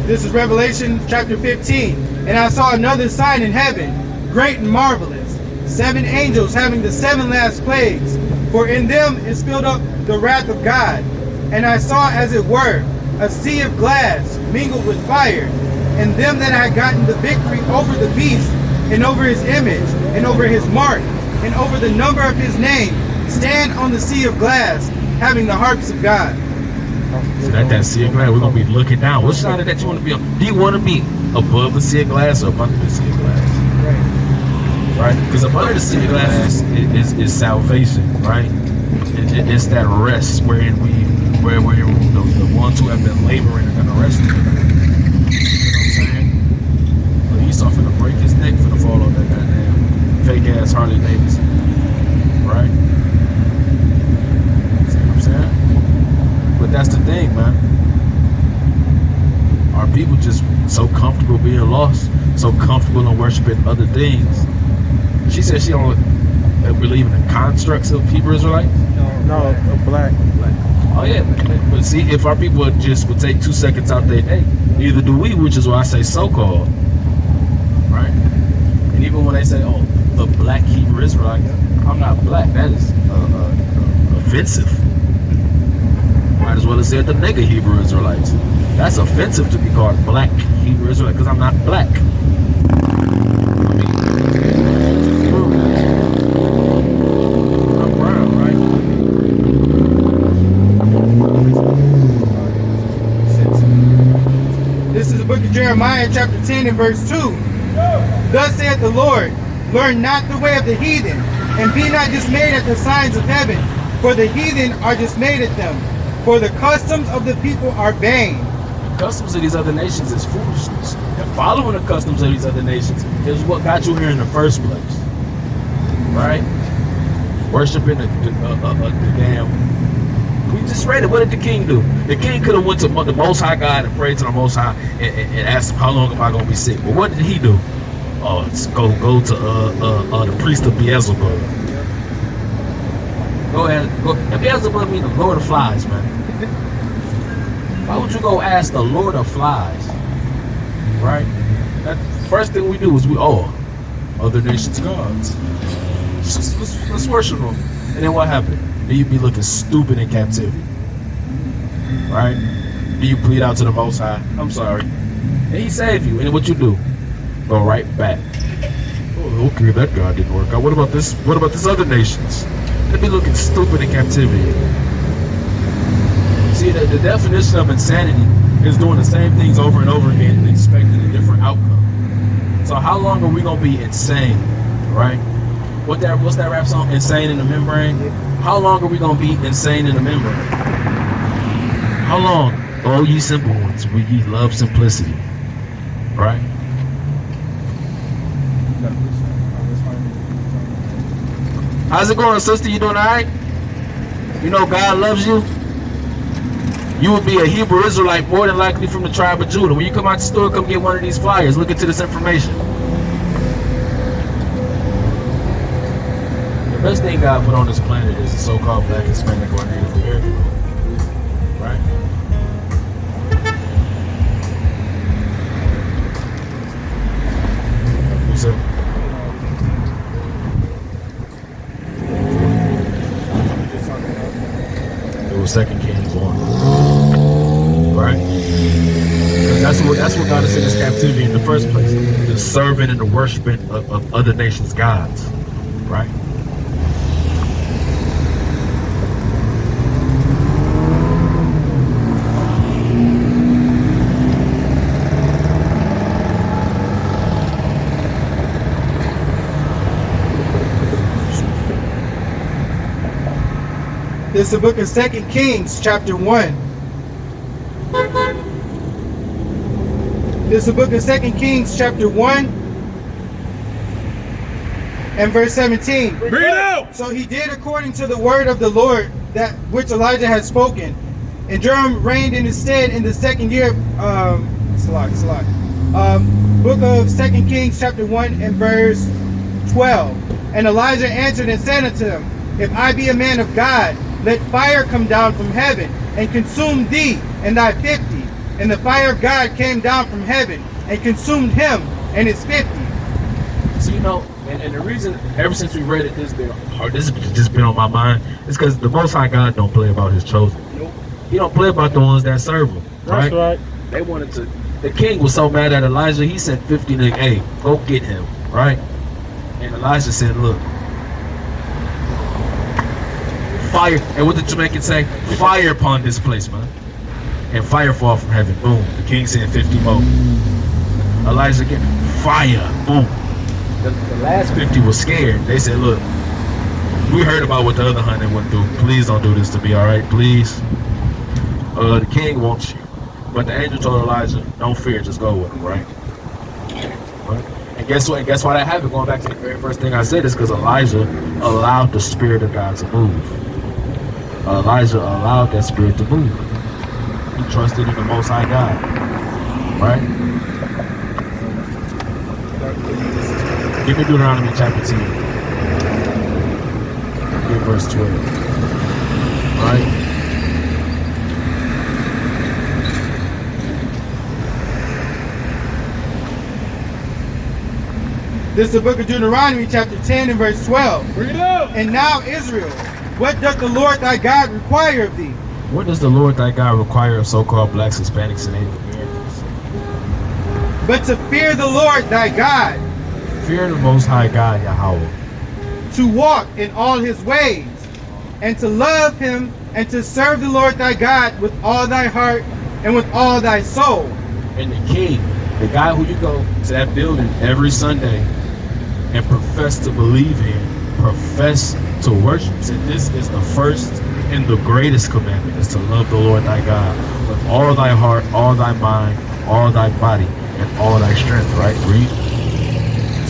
This is Revelation chapter 15. And I saw another sign in heaven, great and marvelous. 7 angels having the 7 last plagues, for in them is filled up the wrath of God. And I saw, as it were, a sea of glass mingled with fire, and them that had gotten the victory over the beast, and over his image, and over his mark, and over the number of his name, stand on the sea of glass, having the harps of God. So that sea of glass, we're gonna be looking down. What side of that you want to be on? Do you want to be above the sea of glass or under the sea of glass? Right? Because above the sea of glass is salvation, right? It's that rest wherein the ones who have been laboring are gonna rest. You know what I'm saying? But Esau finna break his neck for the fall of that goddamn fake ass Harley Davidson, right? See what I'm saying? But that's the thing, man. Our people just so comfortable being lost, so comfortable in worshiping other things. She said she don't believe in the constructs of Hebrew Israelites. No, black. Oh yeah, but see, if our people would take 2 seconds out their day, neither do we, which is why I say so-called, right? And even when they say, "Oh, the black Hebrew Israelite," I'm not black. That is offensive. Might as well have said the nigga Hebrew Israelites. That's offensive to be called black Hebrew Israelite because I'm not black. I'm brown, right? This is the book of Jeremiah chapter 10 and verse 2. Thus saith the Lord, learn not the way of the heathen, and be not dismayed at the signs of heaven, for the heathen are dismayed at them, for the customs of the people are vain. The customs of these other nations is foolishness. And following the customs of these other nations is what got you here in the first place. Right? Worshiping the damn... We just read it. What did the king do? The king could have went to the Most High God and prayed to the Most High and asked him, how long am I going to be sick? But what did he do? Oh, go to the priest of Beelzebub. Go ahead. And Beelzebub means the Lord of Flies, man. Why would you go ask the Lord of Flies? Right? That first thing we do is other nations' gods. Let's worship them. And then what happened? Then you be looking stupid in captivity. Right? Then you plead out to the Most High. I'm sorry. And he saved you. And what you do? Go right back. Oh, okay, that God didn't work out. What about this? What about this other nations? They be looking stupid in captivity. See, the definition of insanity is doing the same things over and over again and expecting a different outcome. So how long are we gonna be insane, right? What's that rap song? Insane in the membrane. How long are we gonna be insane in the membrane? How long? Oh, ye simple ones, we ye love simplicity, right? How's it going, sister? You doing all right? You know God loves you. You would be a Hebrew Israelite more than likely from the tribe of Judah. When you come out the store, come get one of these flyers. Look into this information. The best thing God put on this planet is the so-called Black, Hispanic, or Native American. Right? What's up? It was 2 Kings 1. Right? That's what got us in this captivity in the first place. The serving and the worshiping of other nations' gods. Right? This is the book of 2 Kings, chapter 1. This is the book of 2 Kings, chapter 1, and verse 17. Bring it out! So he did according to the word of the Lord, that which Elijah had spoken. And Joram reigned in his stead in the second year of book of 2 Kings, chapter 1, and verse 12. And Elijah answered and said unto him, if I be a man of God, let fire come down from heaven and consume thee and thy 50. And the fire of God came down from heaven and consumed him and his 50. So you know, and the reason ever since we read it, this has just been on my mind, is because the Most High God don't play about his chosen. Nope. He don't play about the ones that serve him. Right? That's right. They wanted to. The king was so mad at Elijah, he sent 50 niggas, hey, go get him, right? And Elijah said, look, fire, and what did Jamaicans say? Fire upon this place, man. And fire fall from heaven. Boom. The king sent 50 more. Elijah again. Fire. Boom. The last 50 was scared. They said, look, we heard about what the other 100 went through. Please don't do this to me, all right? Please. The king wants you. But the angel told Elijah, don't fear, just go with him, right? And guess what? And guess why that happened? Going back to the very first thing I said is because Elijah allowed the Spirit of God to move. Elijah allowed that Spirit to move. He trusted in the Most High God. Right? Give me Deuteronomy chapter 10. Give verse 12. Right? This is the book of Deuteronomy, chapter 10, and verse 12. Bring it out! And now, Israel, what doth the Lord thy God require of thee? What does the Lord thy God require of so-called blacks, Hispanics, and Native Americans? But to fear the Lord thy God, Fear the Most High God, Yahweh. to walk in all his ways, and to love him, and to serve the Lord thy God with all thy heart and with all thy soul. And the king The guy who you go to that building every Sunday and profess to believe in, profess to worship, said this is the first and the greatest commandment, is to love the Lord thy God with all thy heart, all thy mind, all thy body, and all thy strength, right? Read.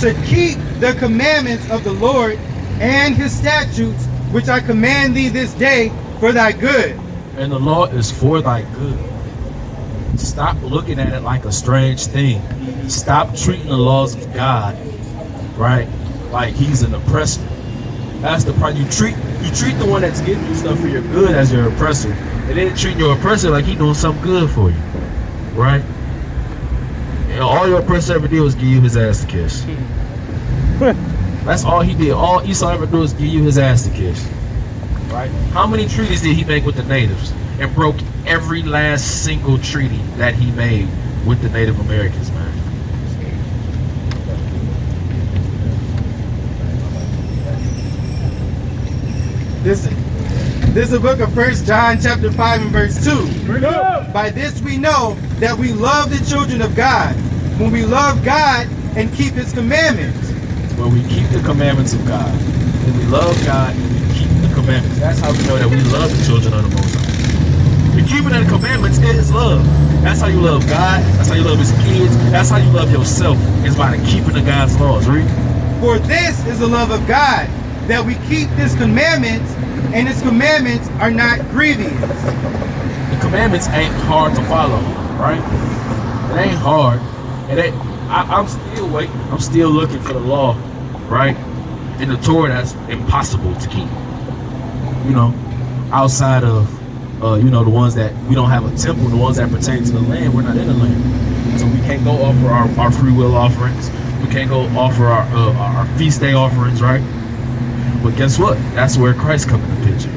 To keep the commandments of the Lord and his statutes, which I command thee this day for thy good. And the law is for thy good. Stop looking at it like a strange thing. Stop treating the laws of God, right, like he's an oppressor. That's the part. You treat the one that's giving you stuff for your good as your oppressor, and then treat your oppressor like he doing something good for you, right? And all your oppressor ever did was give you his ass to kiss. That's all he did. All Esau ever do is give you his ass to kiss, right? How many treaties did he make with the natives? And broke every last single treaty that he made with the Native Americans, man. This is the book of 1 John chapter 5 and verse 2. By this we know that we love the children of God, when we love God and keep his commandments. When we keep the commandments of God, when we love God and we keep the commandments, that's how we know that we love the children of the Most High. The keeping of the commandments is love. That's how you love God. That's how you love his kids. That's how you love yourself, is by the keeping of God's laws. Read. For this is the love of God, that we keep his commandments, and his commandments are not grievous. The commandments ain't hard to follow, right? It ain't hard. It ain't. I'm still waiting. I'm still looking for the law, right? In the Torah that's impossible to keep. You know, outside of you know, the ones that we don't have a temple, the ones that pertain to the land, we're not in the land. So we can't go offer our free will offerings. We can't go offer our feast day offerings, right? But guess what? That's where Christ comes in the picture.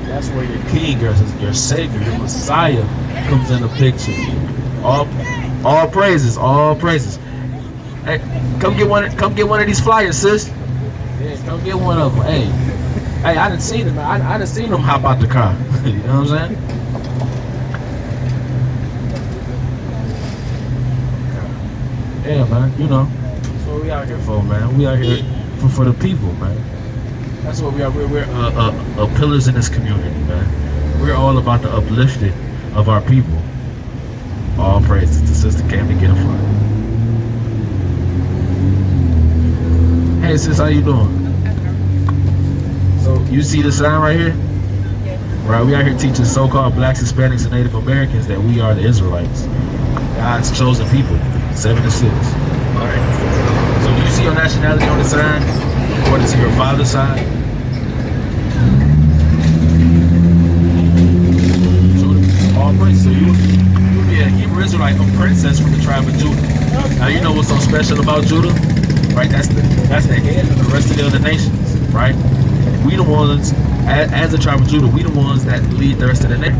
That's where your king, your savior, your Messiah comes in the picture. All praises, all praises. Hey, come get one of these flyers, sis. Yeah, come get one of them. Hey, I done seen him. I done seen him hop out the car. You know what I'm saying? Yeah, man. You know, that's what we out here for, man. We out here for the people, man. That's what we are. We're pillars in this community, man. We're all about the uplifting of our people. All praises to Sister Candy Get a Fly. Hey, sis, how you doing? So you see the sign right here? Right, we out here teaching so-called blacks, Hispanics, and Native Americans that we are the Israelites, God's chosen people, 7 to 6. All right. So do you see your nationality on the sign, according to your father's side? All praise. So you'll be a Hebrew Israelite, a princess from the tribe of Judah. Now you know what's so special about Judah, right? That's the head of the rest of the other nations, right? We the ones, as a tribe of Judah, we the ones that lead the rest of the nation.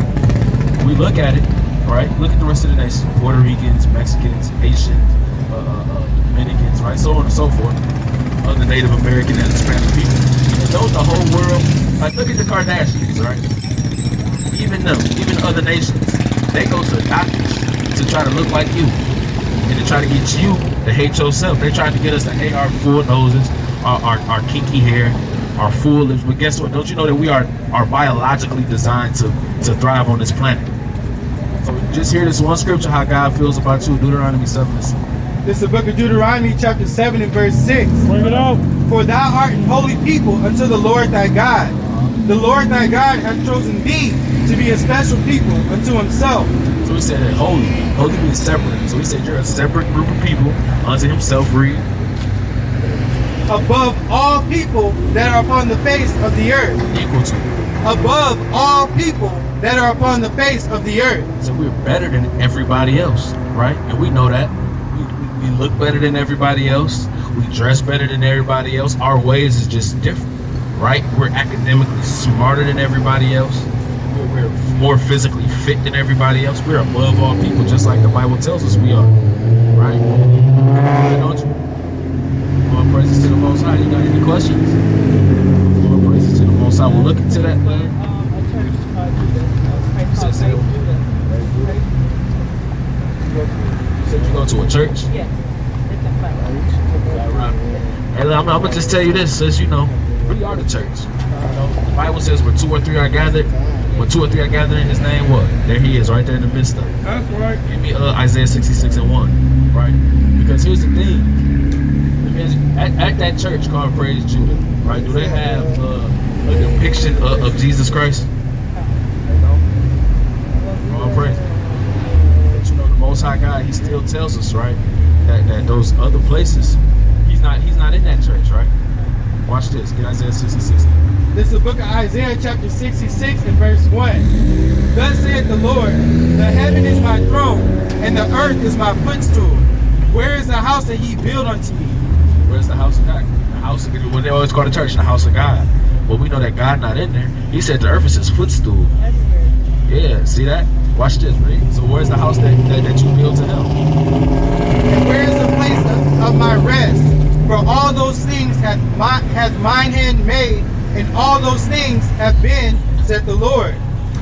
We look at it, right? Look at the rest of the nations: Puerto Ricans, Mexicans, Haitians, Dominicans, right? So on and so forth. Other Native American and Hispanic people. And those the whole world. Like, look at the Kardashians, right? Even them, even other nations, they go to the doctors to try to look like you, and to try to get you to hate yourself. They try to get us to hate our full noses, our kinky hair, our full lips. But guess what? Don't you know that we are biologically designed to thrive on this planet? So just hear this one scripture, how God feels about you. Deuteronomy 7. This is the book of Deuteronomy chapter 7 and verse 6. Bring it out. For thou art an holy people unto the Lord thy God. The Lord thy God hath chosen thee to be a special people unto himself. So he said that holy means separate. So he said you're a separate group of people unto himself. Read. Above all people that are upon the face of the earth. Equal to. Above all people that are upon the face of the earth. So we're better than everybody else, right? And we know that. We look better than everybody else. We dress better than everybody else. Our ways is just different, right? We're academically smarter than everybody else. We're more physically fit than everybody else. We're above all people, just like the Bible tells us we are, right? Don't you? All praises to the Most High. You got any questions? All praises to the Most High. We'll look into that, man. A church, Judah. You said you go go to a church? Yes. It's in Flatbush. Right. And I'm gonna just tell you this, sis. You know, we are the church. You know, the Bible says where 2 or 3 are gathered. When 2 or 3 are gathered in His name, what? There He is, right there in the midst of it. That's right. Give me Isaiah 66:1, right? Because here's the thing. At that church called Praise Judah, right? Do they have a depiction of Jesus Christ? All praise. But you know, the Most High God, He still tells us, right, that those other places, He's not in that church, right? Watch this. Get Isaiah 66. This is the book of Isaiah chapter 66 and verse 1. Thus saith the Lord, the heaven is my throne, and the earth is my footstool. Where is the house that ye build unto me? Where's the house of God? The house of God. What they always call the church, the house of God. But we know that God not in there. He said the earth is His footstool. Yeah, see that? Watch this, right? So where's the house that you build to Him? And where is the place of my rest? For all those things hath mine hand made, and all those things have been, said the Lord.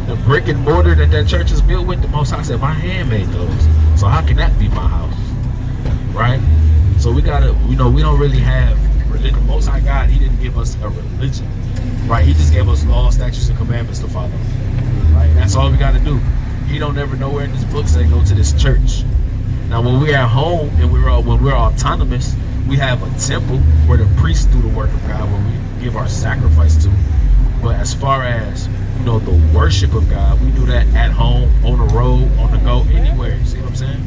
The brick and mortar that church is built with, the Most High said, my hand made those. So how can that be my house? Right? So we gotta, you know, we don't really have religion. The Most High God, He didn't give us a religion. Right? He just gave us laws, statutes, and commandments to follow. Right? That's all we gotta do. He don't ever nowhere in this book say go to this church. Now when we're at home and when we're autonomous, we have a temple where the priests do the work of God, where we give our sacrifice to. But as far as, you know, the worship of God, we do that at home, on the road, on the go, anywhere. You see what I'm saying?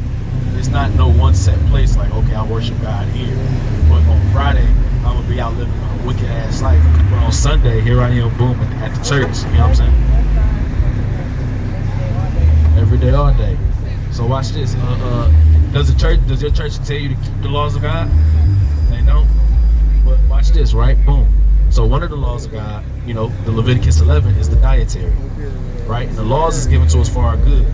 It's not no one set place like, okay, I worship God here, but on Friday I'm gonna be out living a wicked ass life. But on Sunday, here I am, boom, at the church. You know what I'm saying? Every day, all day. So watch this. Does your church tell you to keep the laws of God? They don't. But watch this, right? Boom. So one of the laws of God, you know, the Leviticus 11 is the Dietary, right? And the laws is given to us for our good.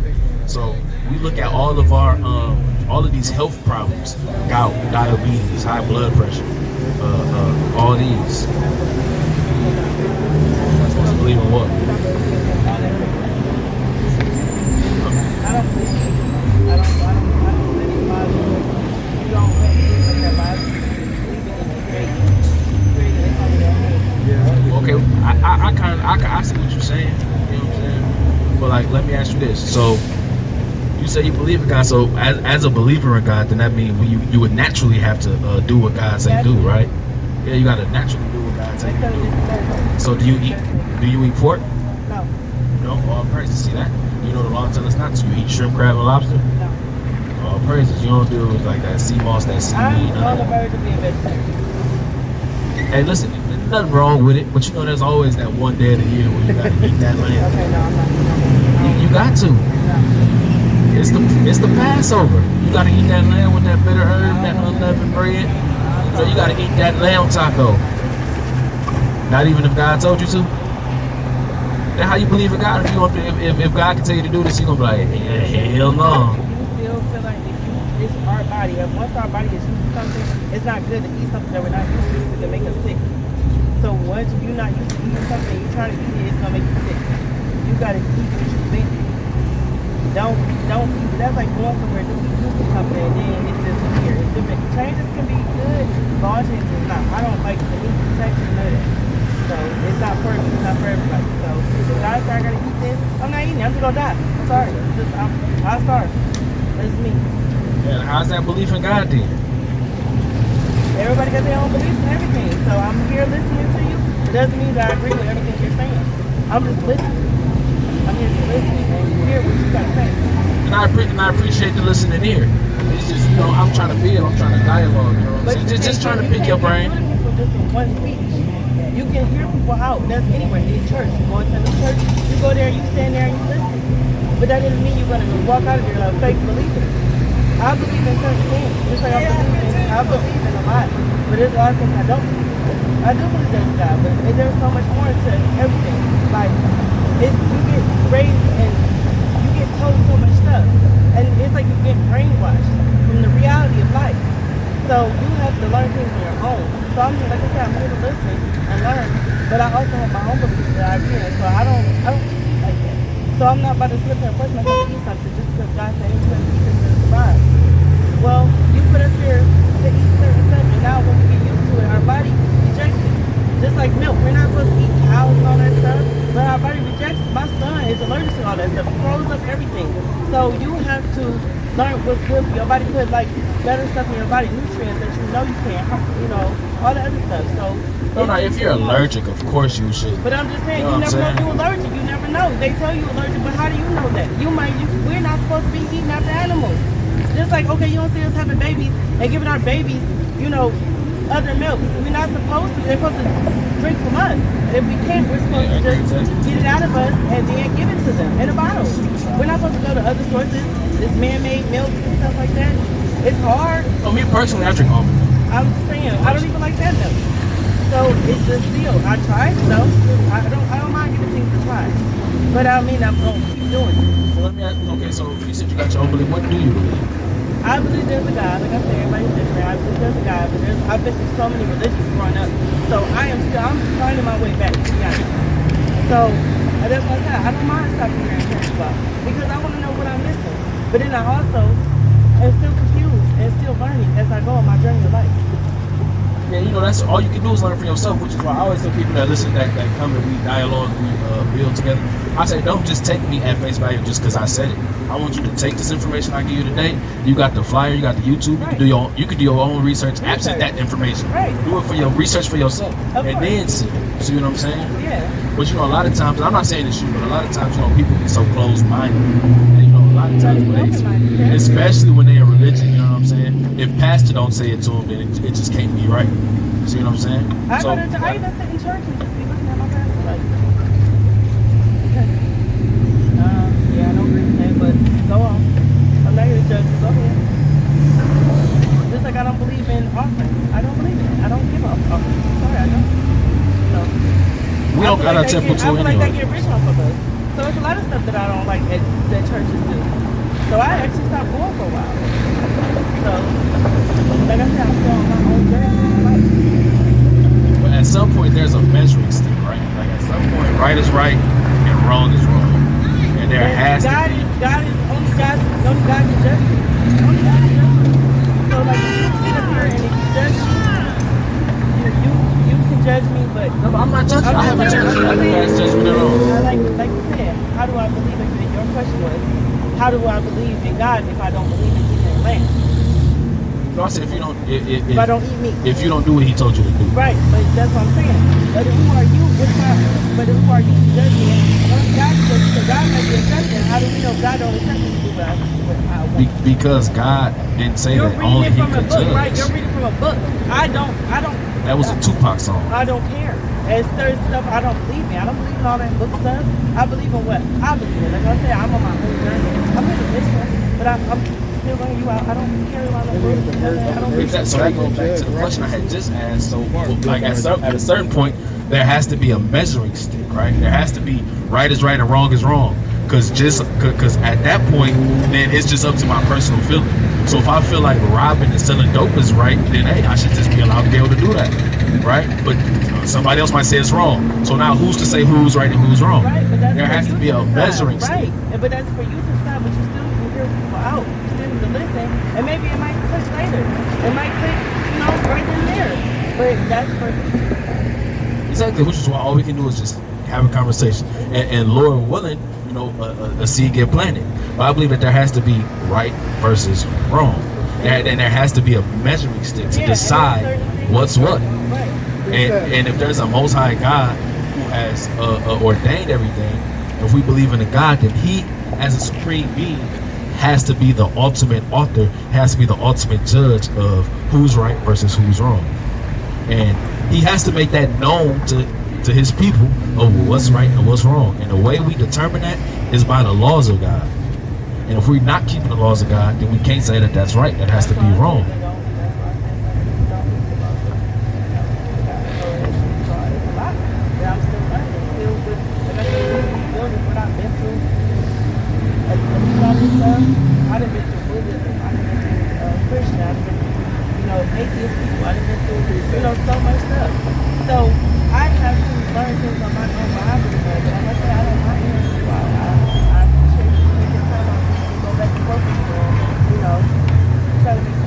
So we look at all of these health problems, gout, diabetes, high blood pressure, all these. We're supposed to believe in what? I don't believe you don't believe in that Bible. Okay, I see what you're saying. You know what I'm saying? But like, let me ask you this. So you say you believe in God. So as a believer in God, then that means you would naturally have to do what God say do, right? Yeah, you gotta naturally do what God say do. So do you eat pork? No. No, all praises. See that? You know the law tells us not to. You eat shrimp, crab, and lobster? No. All praises. You don't do like that sea moss, that seaweed. I'm on the verge of being vegetarian. Hey, listen, there's nothing wrong with it, but you know there's always that one day of the year where you gotta eat that lamb. Okay, no, I'm not. You got to. No. It's the Passover. You gotta eat that lamb with that bitter herb, that unleavened bread. So you gotta eat that lamb taco. Not even if God told you to. Then how you believe in God? If God can tell you to do this, you gonna be like, hell no. You still feel like it's our body, and once our body is used to something, it's not good to eat something that we're not used to because it can make us sick. So once you're not used to eating something, you're trying to eat it, it's gonna make you sick. You gotta eat what you've been. Don't eat. That's like going somewhere to be used to something and then it's just weird. It's different. Changes can be good, but all changes is not. I don't like the meat texture, none of that. So it's not for me, it's not for everybody. So if I say I gotta eat this, I'm not eating it. I'm just gonna die. I'm sorry. I'll starve. That's me. Yeah, how's that belief in God then? Everybody got their own beliefs and everything. So I'm here listening to you. It doesn't mean that I agree with everything you're saying. I'm just listening. I'm here to listen and hear what you got to say. And I appreciate the listening ear. It's just, you know, I'm trying to build, I'm trying to dialogue, you know what I'm saying? Just trying to pick your brain. People just in one speech. You can hear people out. That's anywhere. In church. You go into the church, you go there, you stand there and you listen. But that doesn't mean you're going to walk out of there like a fake believer. I believe in certain things. Just like I believe in a lot. But there's a lot of things I don't believe in. I do believe there's God, but there's so much more to everything. Like, you get raised and you get told so much stuff. And it's like you get brainwashed from the reality of life. So you have to learn things on your own. So I'm here, like I said, I'm here to listen and learn. But I also have my own beliefs that I agree in. So I don't like that. So I'm not about to slip and force myself to eat something just because God said it's going to eat this to survive. well, you put us here to eat certain stuff, and now when we get used to it, our body rejects it. Just like milk, we're not supposed to eat cows and all that stuff, but our body rejects it. My son is allergic to all that stuff. He throws up everything. So you have to learn what's good for your body. Put like better stuff in your body, nutrients that you know you can't, all the other stuff. So No, if you're allergic, of course you should. but I'm just saying, You know you what never I'm know you're allergic. You never know. They tell you allergic, but how do you know that? We're not supposed to be eating after animals. Just like, okay, you don't see us having babies and giving our babies, other milk. We're not supposed to. They're supposed to drink from us. If we can't, we're supposed to just get it out of us and then give it to them in a bottle. We're not supposed to go to other sources, this man-made milk and stuff like that. It's hard. Oh, me personally, I drink almond milk. I'm just saying, I don't even like that milk. So it's just still, I tried, I don't mind giving things a try. But I'm gonna keep doing it. So let me ask, okay, so you said you got your own belief. What do you believe? I believe there's a God. Like I said, everybody's different. I believe there's a God, but I've been through so many religions growing up. So I'm finding my way back, to be honest. So that's what I said. I don't mind stopping here and hearing about because I want to know what I'm missing. But then I also am still confused and still learning as I go on my journey of life. Yeah, that's all you can do is learn for yourself, which is why I always tell people that listen, that come and we dialogue, we build together. I say, don't just take me at face value just because I said it. I want you to take this information I give you today. You got the flyer, you got the YouTube. Right. You can do your own research absent that information. Right. Do it for your research for yourself, Of and course. then see what I'm saying? Yeah. But a lot of times, I'm not saying it's you, but a lot of times, people get so closed-minded. And a lot of times, especially when they're in religion, you know what I'm saying? If pastor don't say it to them, then it just can't be right. See what I'm saying? I even sit in church and just be looking at my pastor like, okay. Yeah, I don't agree with that, but go on. I'm not here to judge you. Go ahead. Just like I don't believe in offerings. I don't believe in it. I don't give offerings. Sorry, I don't. So, we don't got a temple too anyway. I feel like they get rich off of us. So it's a lot of stuff that I don't like that churches do. So I actually stopped going for a while. So, like I said, I'm still on my own journey in life. But at some point, there's a measuring stick, right? Like at some point, right is right and wrong is wrong. And there has to be. Only God can judge you. Only God can judge you. So like if you sit up here and if you judge me, you can judge me, but No, but I'm not judging. I haven't judged you. I think that's judgment at all. Like you said, how do I believe in God? Your question was, how do I believe in God if I don't believe in Heathen land? No, I said if you don't, If I don't eat meat. if you don't do what he told you to do. Right, but that's what I'm saying. But who are you? But who are you to judge me? Only God can judge me. So God might be accepting. How do we know God don't accept me to do what I want? Because God didn't say You're that reading only it he from a could book, judge. right? You're reading from a book. I don't. That was a Tupac song. I don't care. There's stuff I don't believe in. I don't believe in all that book stuff. I believe in what I believe in. Like I said, I'm on my own journey. I'm in a mission, but I'm still going you out. I don't carry around no book. I don't. So that goes back to the question I had just asked. So, like at a certain point, there has to be a measuring stick, right? There has to be right is right and wrong is wrong. Because at that point, then it's just up to my personal feeling. So if I feel like robbing and selling dope is right, then hey, I should just be allowed to be able to do that, right? But somebody else might say it's wrong. So now who's to say who's right and who's wrong? Right, but that's there has to be a measuring stick. Right, but that's for you to decide. But you still can hear people out. You still need to listen, and maybe it might click later. It might click, right then and there. But that's for you. Exactly, which is why all we can do is just have a conversation, and Lord willing, a seed get planted. But I believe that there has to be right versus wrong, and there has to be a measuring stick to decide what's what. Right. And if there's a Most High God who has ordained everything, if we believe in a God, then He, as a supreme being, has to be the ultimate author, has to be the ultimate judge of who's right versus who's wrong, and He has to make that known to His people of what's right and what's wrong. And the way we determine that is by the laws of God. And if we're not keeping the laws of God, then we can't say that that's right. That has to be wrong. I've been through Buddhism, I've been through Christian, I've been through, atheist people, I've been through, so much stuff. So I have to learn things on my own, but I believe that. But like I said, I don't mind hearing people out. I appreciate you taking time out to go back and forth with people, try to make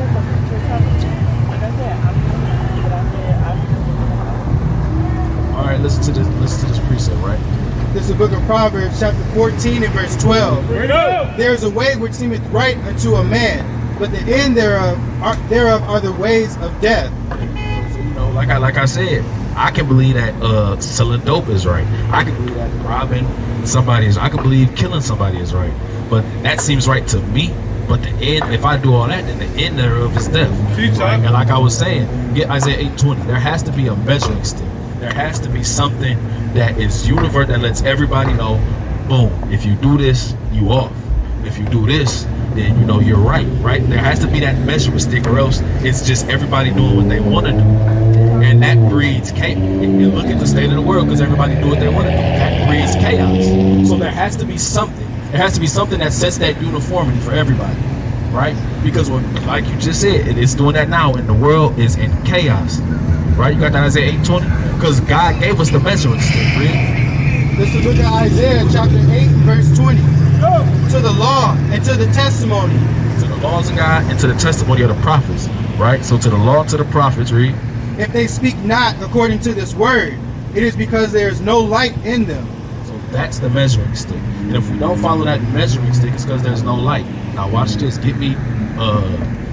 Proverbs chapter 14 and verse 12. There is a way which seemeth right unto a man, but the end thereof are the ways of death. So, you know, like I said, I can believe that selling dope is right. I can believe that robbing somebody is. I can believe killing somebody is right. But that seems right to me. But the end, if I do all that, then the end thereof is death. Right? And like I was saying, get Isaiah 8:20. There has to be a measuring stick. There has to be something that is universal, that lets everybody know, boom, if you do this, you off. If you do this, then you know you're right, right? There has to be that measuring stick, or else it's just everybody doing what they want to do. And that breeds chaos. You look at the state of the world, because everybody do what they want to do. That breeds chaos. So there has to be something. There has to be something that sets that uniformity for everybody, right? Because when, like you just said, it's doing that now, and the world is in chaos, right? You got that Isaiah 8:20? Because God gave us the measuring stick, right? This is the book of Isaiah chapter 8 verse 20. To the law and to the testimony. To the laws of God and to the testimony of the prophets, right? So to the law and to the prophets, read. If they speak not according to this word, it is because there is no light in them. So that's the measuring stick. And if we don't follow that measuring stick, it's because there's no light. Now watch this. Get me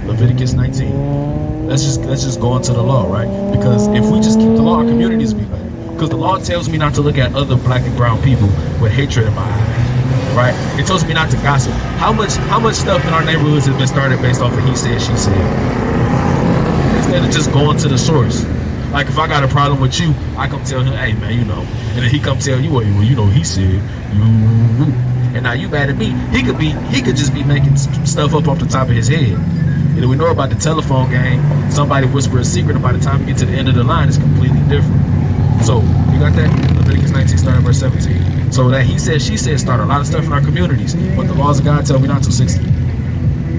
Leviticus 19. Let's just go into the law, right? Because if we just keep the law, our communities will be better. Because the law tells me not to look at other black and brown people with hatred in my eyes. Right? It tells me not to gossip. How much stuff in our neighborhoods has been started based off of he said, she said? Instead of just going to the source. Like if I got a problem with you, I come tell him, hey man, you know. And then he come tell you, well, you know, he said, you. And now you mad at me. He could just be making stuff up off the top of his head. And we know about the telephone game. Somebody whisper a secret, and by the time you get to the end of the line, it's completely different. So you got that? Leviticus 19, starting verse 17. So that he said, she said, start a lot of stuff in our communities, but the laws of God tell me not to. 16.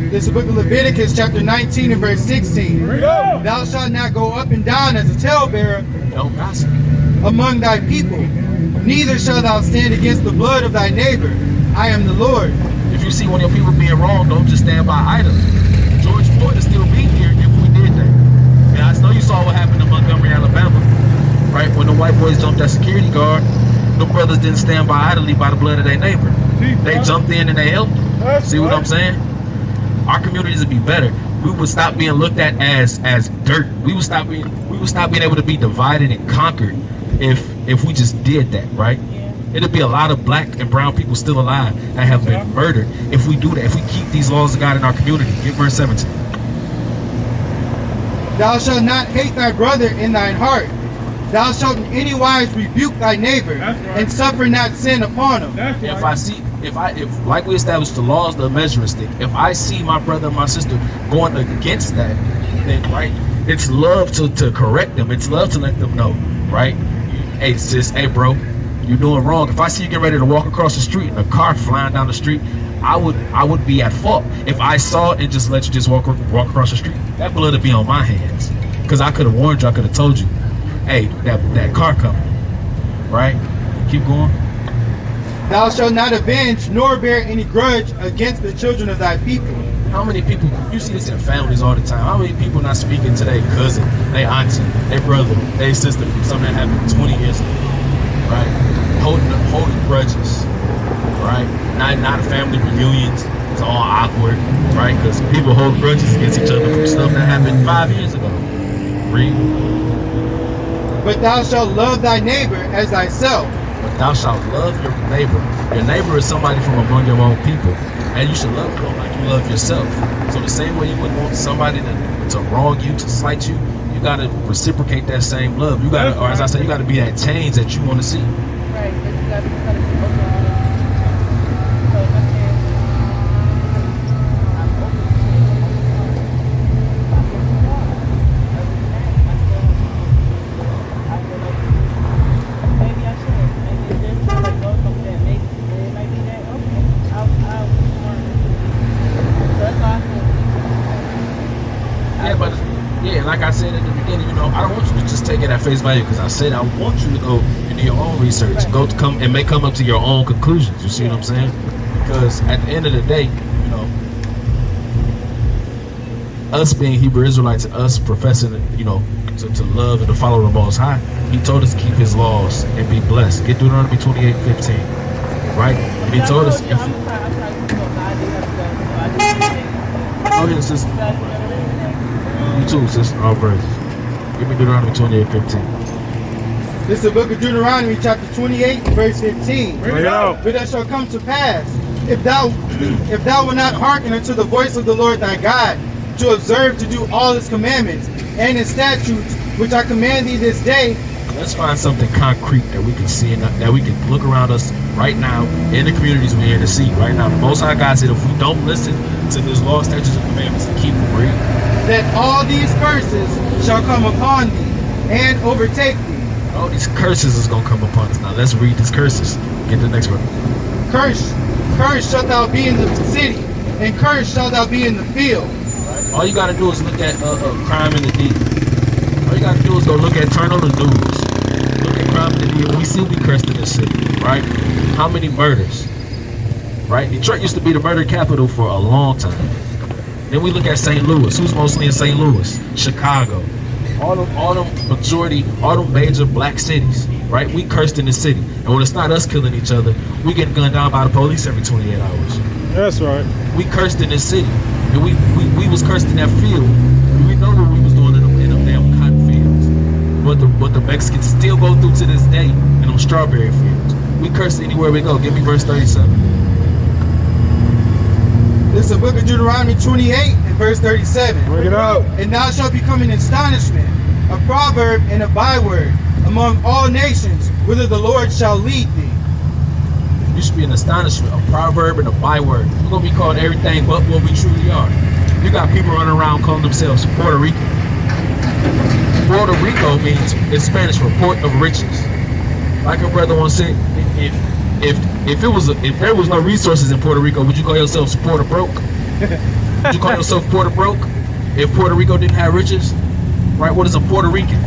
This is the book of Leviticus chapter 19 and verse 16. Thou shalt not go up and down as a talebearer Don't gossip among thy people, neither shalt thou stand against the blood of thy neighbor. I am the Lord. If you see one of your people being wrong, don't just stand by idly. George Floyd would still be here if we did that. And I know you saw what happened in Montgomery, Alabama, right? When the white boys jumped that security guard, the brothers didn't stand by idly by the blood of their neighbor. They jumped in and they helped them. See what I'm saying? Our communities would be better. We would stop being looked at as dirt. We would stop being able to be divided and conquered if we just did that, right? It'll be a lot of black and brown people still alive that have been murdered if we do that, if we keep these laws of God in our community. Get verse 17. Thou shalt not hate thy brother in thine heart. Thou shalt in any wise rebuke thy neighbor, and suffer not sin upon him. If like we established the laws, the measuring stick, if I see my brother and my sister going against that, then right, it's love to correct them. It's love to let them know, right? Hey sis, hey bro, you're doing wrong. If I see you get ready to walk across the street and a car flying down the street, I would be at fault. If I saw it and just let you just walk across the street, that blood would be on my hands. Because I could have warned you, I could have told you, hey, that car coming, right? Keep going. Thou shalt not avenge nor bear any grudge against the children of thy people. How many people, you see this in families all the time, how many people not speaking to their cousin, their auntie, their brother, their sister from something that happened 20 years ago, right? Holding grudges, right? Not family reunions, it's all awkward, right? Because people hold grudges against each other from stuff that happened 5 years ago. Read. But thou shalt love thy neighbor as thyself. But thou shalt love your neighbor. Your neighbor is somebody from among your own people. And you should love them like you love yourself. So the same way you wouldn't want somebody to wrong you, to slight you, you gotta reciprocate that same love. You gotta, or as I said, you gotta be that change that you want to see. Right, but you gotta be overall. So if I said, I'm open to maybe I should. Maybe if there's something that goes over that makes it might be that, okay, I'll learn it. So that's all I feel. Yeah, but yeah, like I said in the beginning, you know, I don't want you to just take it at face value, because I said I want you to go and do your own research, Right. go to come up to your own conclusions. You see what I'm saying? Because at the end of the day, you know, us being Hebrew Israelites and us professing, you know, to love and to follow the Most High, He told us to keep His laws and be blessed. Get Deuteronomy 28:15. right? And he told us, I'm sorry, God did have to go, so I didn't oh yeah, sister, you too, sister, all praises. Give me Deuteronomy 28:15. This is the book of Deuteronomy, chapter 28, verse 15. Bring it out. But it shall come to pass, if thou wilt not hearken unto the voice of the Lord thy God, to observe to do all his commandments and his statutes, which I command thee this day. Let's find something concrete that we can see and that we can look around us right now in the communities we're here to see right now. The Most High God said if we don't listen to his law, statutes, and commandments and keep them reading, that all these curses shall come upon thee and overtake thee. all these curses is going to come upon us. Now let's read these curses. Get to the next one. Cursed shalt thou be in the city, and cursed shalt thou be in the field. All you got to do is look at crime in the deed. All you got to do is go turn on the news. Look at crime in the deed. We see we cursed in this city, right? How many murders? Right? Detroit used to be the murder capital for a long time. Then we look at St. Louis. Who's mostly in St. Louis? Chicago. All them major black cities, right? We cursed in the city. And when it's not us killing each other, we get gunned down by the police every 28 hours. That's right. We cursed in this city. And we was cursed in that field. We know what we was doing in them damn cotton fields. But the Mexicans still go through to this day in them strawberry fields. We curse anywhere we go. Give me verse 37. This is the book of Deuteronomy 28 and verse 37. Bring it out. And thou shalt become an astonishment, a proverb and a byword among all nations, whither the Lord shall lead thee. You should be an astonishment, a proverb, and a byword. We're going to be called everything but what we truly are. You got people running around calling themselves Puerto Rican. Puerto Rico means, in Spanish, for port of riches. Like a brother once said, if there was no resources in Puerto Rico, would you call yourself Puerto Broke? Would you call yourself Puerto Broke if Puerto Rico didn't have riches? Right? What is a Puerto Rican?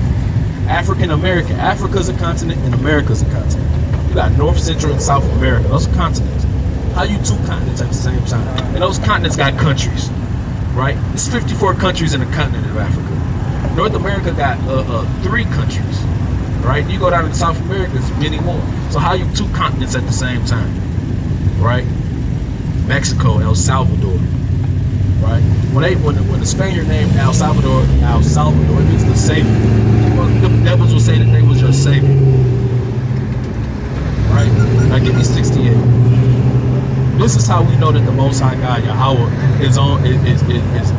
African American. Africa's a continent and America's a continent. You got North, Central, and South America. Those are continents. How you two continents at the same time? And those continents got countries, right? There's 54 countries in the continent of Africa. North America got 3 countries, right? You go down to South America, there's many more. So how you two continents at the same time, right? Mexico, El Salvador, right? When the Spaniard named El Salvador, it means the savior. Well, the devils will say that they was your savior. Right? Now give me 68. This is how we know that the Most High God, Yahweh, is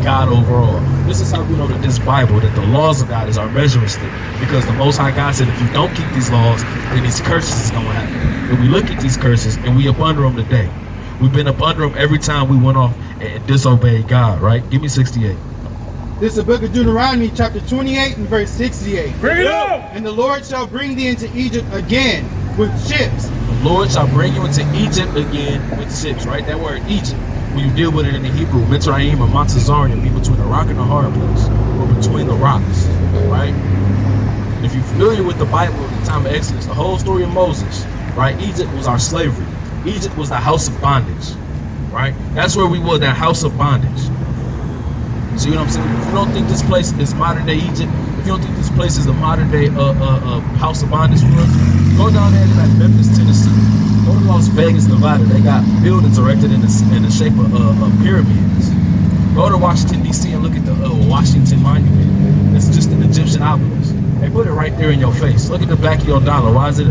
God overall. This is how we know that this Bible, that the laws of God is our measuring stick. Because the Most High God said if you don't keep these laws, then these curses is going to happen. And we look at these curses and we up under them today. We've been up under them every time we went off and disobeyed God, right? Give me 68. This is the book of Deuteronomy, chapter 28 and verse 68. Bring it out. And the Lord shall bring thee into Egypt again with ships. The Lord shall bring you into Egypt again with ships, right? That word Egypt, when you deal with it in the Hebrew, Mitzrayim or Montezarian, be between a rock and a hard place, or between the rocks, right? And if you're familiar with the Bible at the time of Exodus, the whole story of Moses, right? Egypt was our slavery. Egypt was the house of bondage, right? That's where we were, that house of bondage. See what I'm saying? If you don't think this place is modern day Egypt, if you don't think this place is the modern day house of bondage for us, go down there to Memphis, Tennessee. Go to Las Vegas, Nevada. They got buildings erected in the shape of pyramids. Go to Washington, D.C. and look at the Washington Monument. It's just an Egyptian obelisk. They put it right there in your face. Look at the back of your dollar. Why is it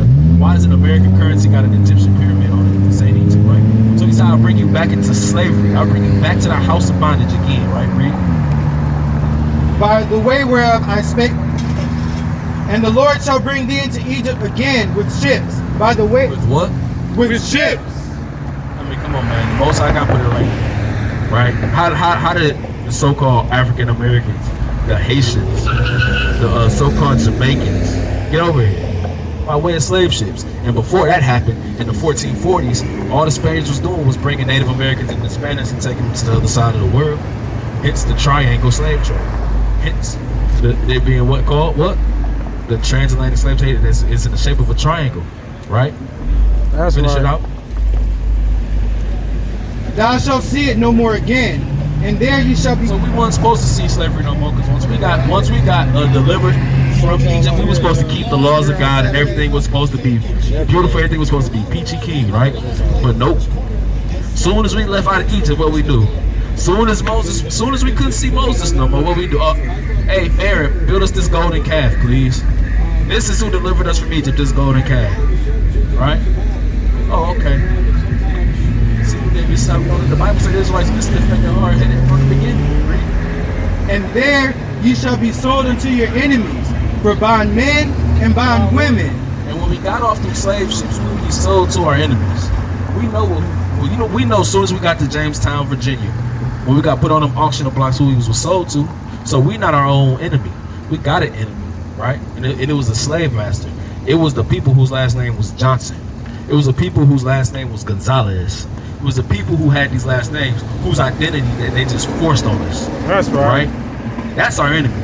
American currency got an Egyptian pyramid on it? This ain't Egypt, right? So he said, I'll bring you back into slavery. I'll bring you back to the house of bondage again, right? Read. By the way whereof I spake, and the Lord shall bring thee into Egypt again with ships. By the way, With what? with ships. I mean, come on, man. The Most High God put it right. How did the so-called African Americans, the Haitians, the so-called Jamaicans get over here? By way of slave ships. And before that happened, in the 1440s, all the Spaniards was doing was bringing Native Americans and the Spanish and taking them to the other side of the world. Hence the triangle slave trade. Hence there being what? The transatlantic slave trade is in the shape of a triangle, right? That's Finish right. it out. Thou shalt see it no more again, and there you shall be. So we weren't supposed to see slavery no more, because once we got delivered from Egypt, we were supposed to keep the laws of God, and everything was supposed to be beautiful. Everything was supposed to be peachy keen, right? But nope. Soon as we left out of Egypt, what we do? Soon as we couldn't see Moses no more, what we do? Hey, Aaron, build us this golden calf, please. This is who delivered us from Egypt, this golden calf. Right? Oh, okay. See what they be stopping on. The Bible says Israelites be stiff and hard-headed from the beginning. Right? And there ye shall be sold unto your enemies, for bondmen and bondwomen. And when we got off them slave ships, we would be sold to our enemies. We know as soon as we got to Jamestown, Virginia, when we got put on them auction blocks, who we was sold to. So we not our own enemy. We got an enemy, right? And it was a slave master. It was the people whose last name was Johnson. It was the people whose last name was Gonzalez. It was the people who had these last names, whose identity that they just forced on us. That's right. That's our enemy.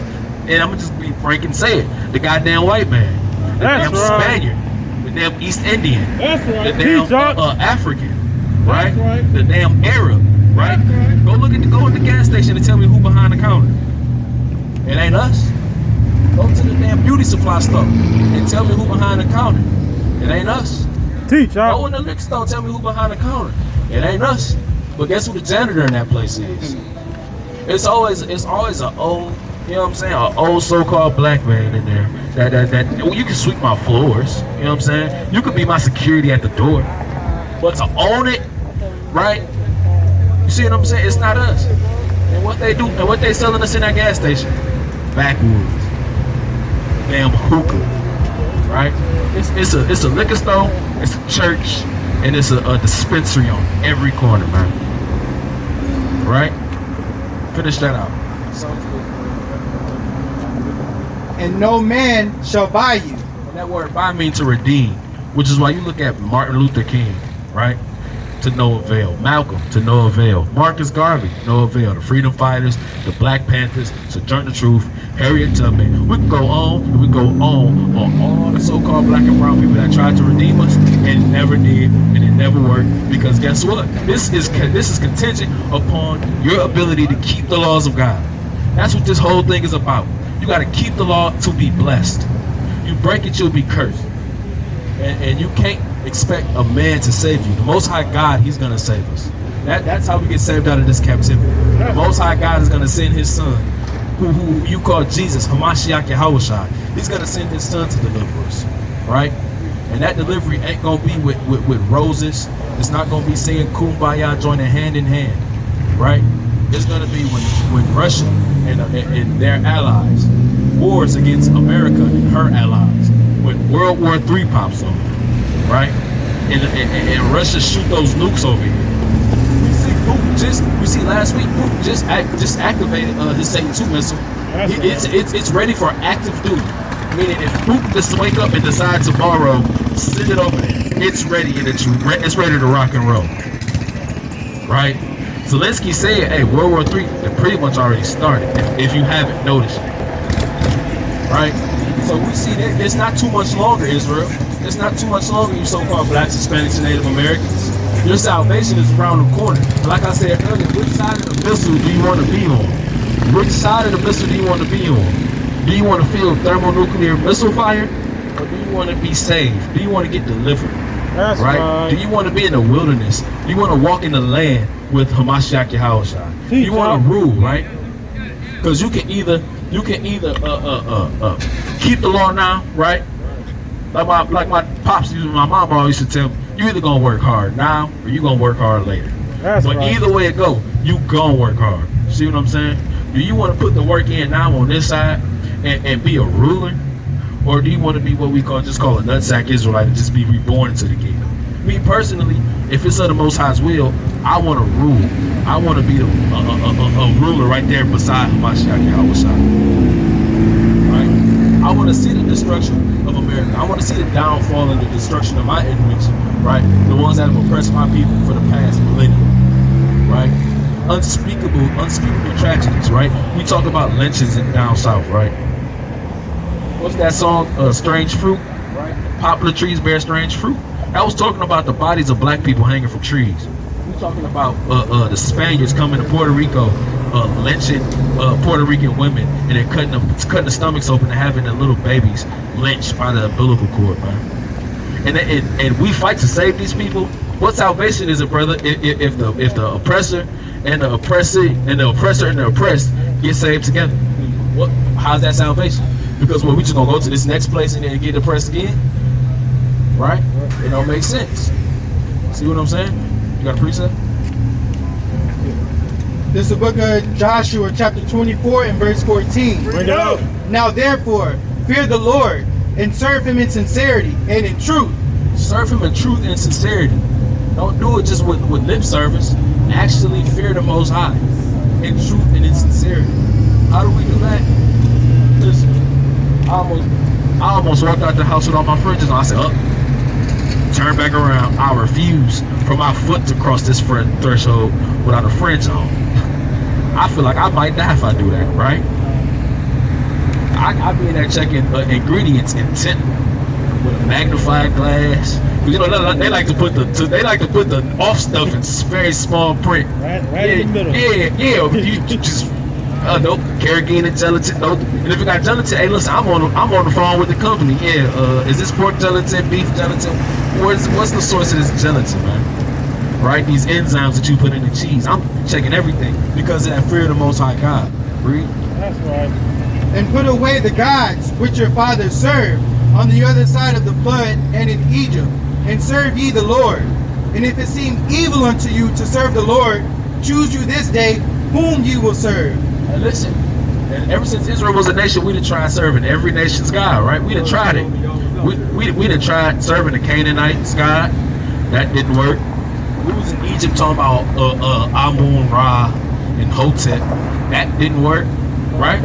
And I'm gonna just be frank and say it. The goddamn white man. The That's damn right. Spaniard. The damn East Indian. That's right. The damn Teach up. African. Right? That's right. The damn Arab. Right? That's right. Go at the gas station and tell me who behind the counter. It ain't us. Go to the damn beauty supply store and tell me who behind the counter. It ain't us. Teach Go up. in the liquor store and tell me who behind the counter. It ain't us. But guess who the janitor in that place is? It's always an old, you know what I'm saying, an old so-called black man in there. That well, you can sweep my floors. You know what I'm saying? You could be my security at the door. But to own it, right? You see what I'm saying? It's not us. And what they do, and what they selling us in that gas station, backwoods, damn hookah, right? It's a liquor store, it's a church, and it's a dispensary on every corner, man. Right? Finish that out. And no man shall buy you. And that word buy means to redeem, which is why you look at Martin Luther King, right? To no avail. Malcolm, to no avail. Marcus Garvey, no avail. The Freedom Fighters, the Black Panthers, Sojourner Truth, Harriet Tubman. We can go on and we go on all the so-called black and brown people that tried to redeem us and never did, and it never worked. Because guess what? This is contingent upon your ability to keep the laws of God. That's what this whole thing is about. You got to keep the law to be blessed. You break it, you'll be cursed. And you can't expect a man to save you. The Most High God, He's going to save us. That's how we get saved out of this captivity. The Most High God is going to send His Son, who you call Jesus, Hamashiach Yahushua. He's going to send His Son to deliver us, right? And that delivery ain't going to be with roses. It's not going to be saying kumbaya, joining hand in hand, right? It's going to be when Russia and their allies wars against America and her allies. When World War III pops up, right? And Russia shoot those nukes over here. We see last week Putin just activated his Satan 2 missile. It's ready for active duty. Meaning if Putin just wake up and decide tomorrow, send it over there. It's ready and it's ready to rock and roll. Right? Zelensky said, hey, World War III pretty much already started, if you haven't noticed. Right? So we see that it's not too much longer, Israel. It's not too much longer, you so-called blacks, Hispanics, and Native Americans. Your salvation is around the corner. Like I said earlier, which side of the missile do you want to be on? Which side of the missile do you want to be on? Do you want to feel thermonuclear missile fire? Or do you want to be saved? Do you want to get delivered? That's right? Do you want to be in the wilderness? Do you want to walk in the land with Hamashiach Yahushua? Do you want to rule, right? Because you can either keep the law now, right? Like my pops, my mom always used to tell me, you either gonna work hard now or you gonna work hard later. But either way it go, you gonna work hard. See what I'm saying? Do you want to put the work in now on this side and be a ruler, or do you want to be what we call a nutsack Israelite and just be reborn into the kingdom? Me personally, if it's of the Most High's will, I want to rule. I want to be a ruler right there beside Hamashiach Yahushua. I want to see the destruction of America. I want to see the downfall and the destruction of my enemies, right? The ones that have oppressed my people for the past millennium, right? Unspeakable tragedies, right? We talk about lynchings down south, right? What's that song, Strange Fruit, right? Poplar trees bear strange fruit. I was talking about the bodies of black people hanging from trees. We're talking about the Spaniards coming to Puerto Rico lynching Puerto Rican women and then cutting the stomachs open and having the little babies lynched by the umbilical cord, man. And we fight to save these people. What salvation is it, brother? If the oppressor and the oppressee and the oppressor and the oppressed get saved together, how's that salvation? Because we just gonna go to this next place and then get oppressed again, right? It don't make sense. See what I'm saying? You got a precept? This is the book of Joshua, chapter 24 and verse 14. Bring it out. Now therefore, fear the Lord and serve him in sincerity and in truth. Serve him in truth and sincerity. Don't do it just with lip service. Actually fear the Most High in truth and in sincerity. How do we do that? Listen, I almost walked out the house with all my fringes on. I said, turn back around. I refuse for my foot to cross this threshold without a fringe on. I feel like I might die if I do that, right? I be in there checking ingredients intently with a magnifying glass. You know, they like to put the off stuff in very small print. Right in the middle. Yeah. You just nope. Carrageenan gelatin, nope. And if you got gelatin, hey, listen, I'm on the phone with the company. Yeah, is this pork gelatin, beef gelatin? What's the source of this gelatin, man? Right, these enzymes that you put in the cheese. I'm checking everything because of that fear of the Most High God. Read. That's right. And put away the gods which your fathers served on the other side of the flood and in Egypt, and serve ye the Lord. And if it seem evil unto you to serve the Lord, choose you this day whom you will serve. And listen, and ever since Israel was a nation, we done tried serving every nation's God, right? We done tried it. We done tried serving the Canaanites' God. That didn't work. We was in Egypt talking about Amun, Ra, and Hotep. That didn't work, right?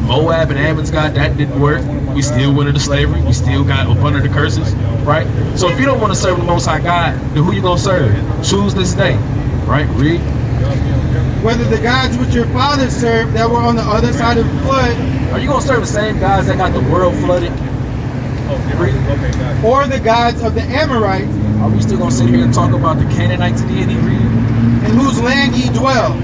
Moab and Ammon's God, that didn't work. We still went into slavery. We still got up under the curses, right? So if you don't want to serve the Most High God, then who you gonna serve? Choose this day, right? Read. Whether the gods which your fathers served that were on the other side of the flood, Are you gonna serve the same gods that got the world flooded? Read. or the gods of the Amorites, Are we still gonna sit here and talk about the Canaanites deity? Read. in whose land ye dwell?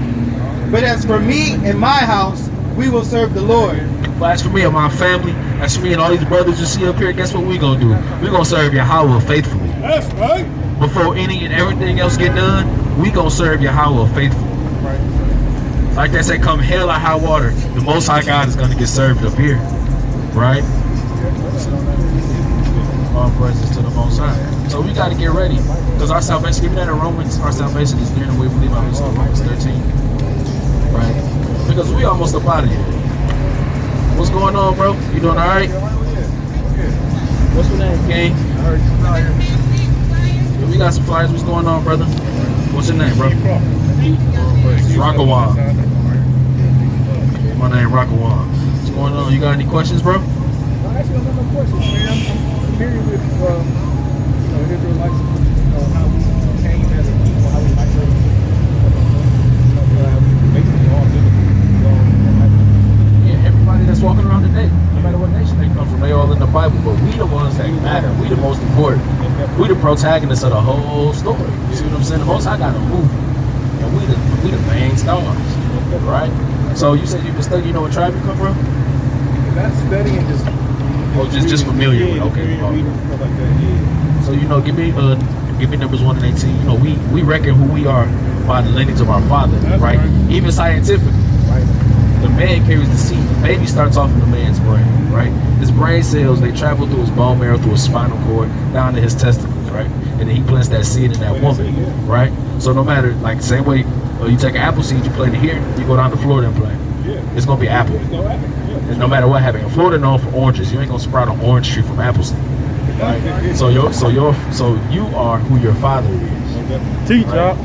But as for me and my house, we will serve the Lord. But as for me and my family, as for me and all these brothers you see up here, guess what we gonna do? We gonna serve Yahweh faithfully. That's right. Before any and everything else get done, we gonna serve Yahweh faithfully. Like they say, come hell or high water, the Most High God is gonna get served up here, right? All praises to the Most High. So we gotta get ready, because our salvation, even in Romans, our salvation is near, and we believe I saw Romans 13, right? Because we almost up out of here. What's going on, bro? You doing all right? What's your name, gang? We got some flyers. What's going on, brother? What's your name, bro? Rockawan. My name Rockawan. What's going on? You got any questions, bro? Actually, I got no questions, man. I'm familiar with, Israelites, how we came as a people, how we migrated. Basically, all Yeah, everybody that's walking around today, no matter what nation they come from, they all in the Bible. But we the ones that matter. We the most important. We the protagonists of the whole story. You see what I'm saying? The Most High got a movie, and we the main stars, right? So you said you've been studying. You know what tribe you come from? Not studying, just. Oh, just familiar with. Okay. Stuff like that, yeah. So give me numbers 1 and 18. You know, we reckon who we are by the lineage of our father, right? Even scientifically, right? The man carries the seed. The baby starts off in the man's brain, right? His brain cells, they travel through his bone marrow, through his spinal cord, down to his testicles, right? And then he plants that seed in that woman, right? So no matter, like, same way you take an apple seed, you plant it here, you go down to Florida and plant it. It's gonna be apple. And no matter what happens, in Florida known for oranges, you ain't gonna sprout an orange tree from apple seed. Right? So you are who your father is. Teach, right?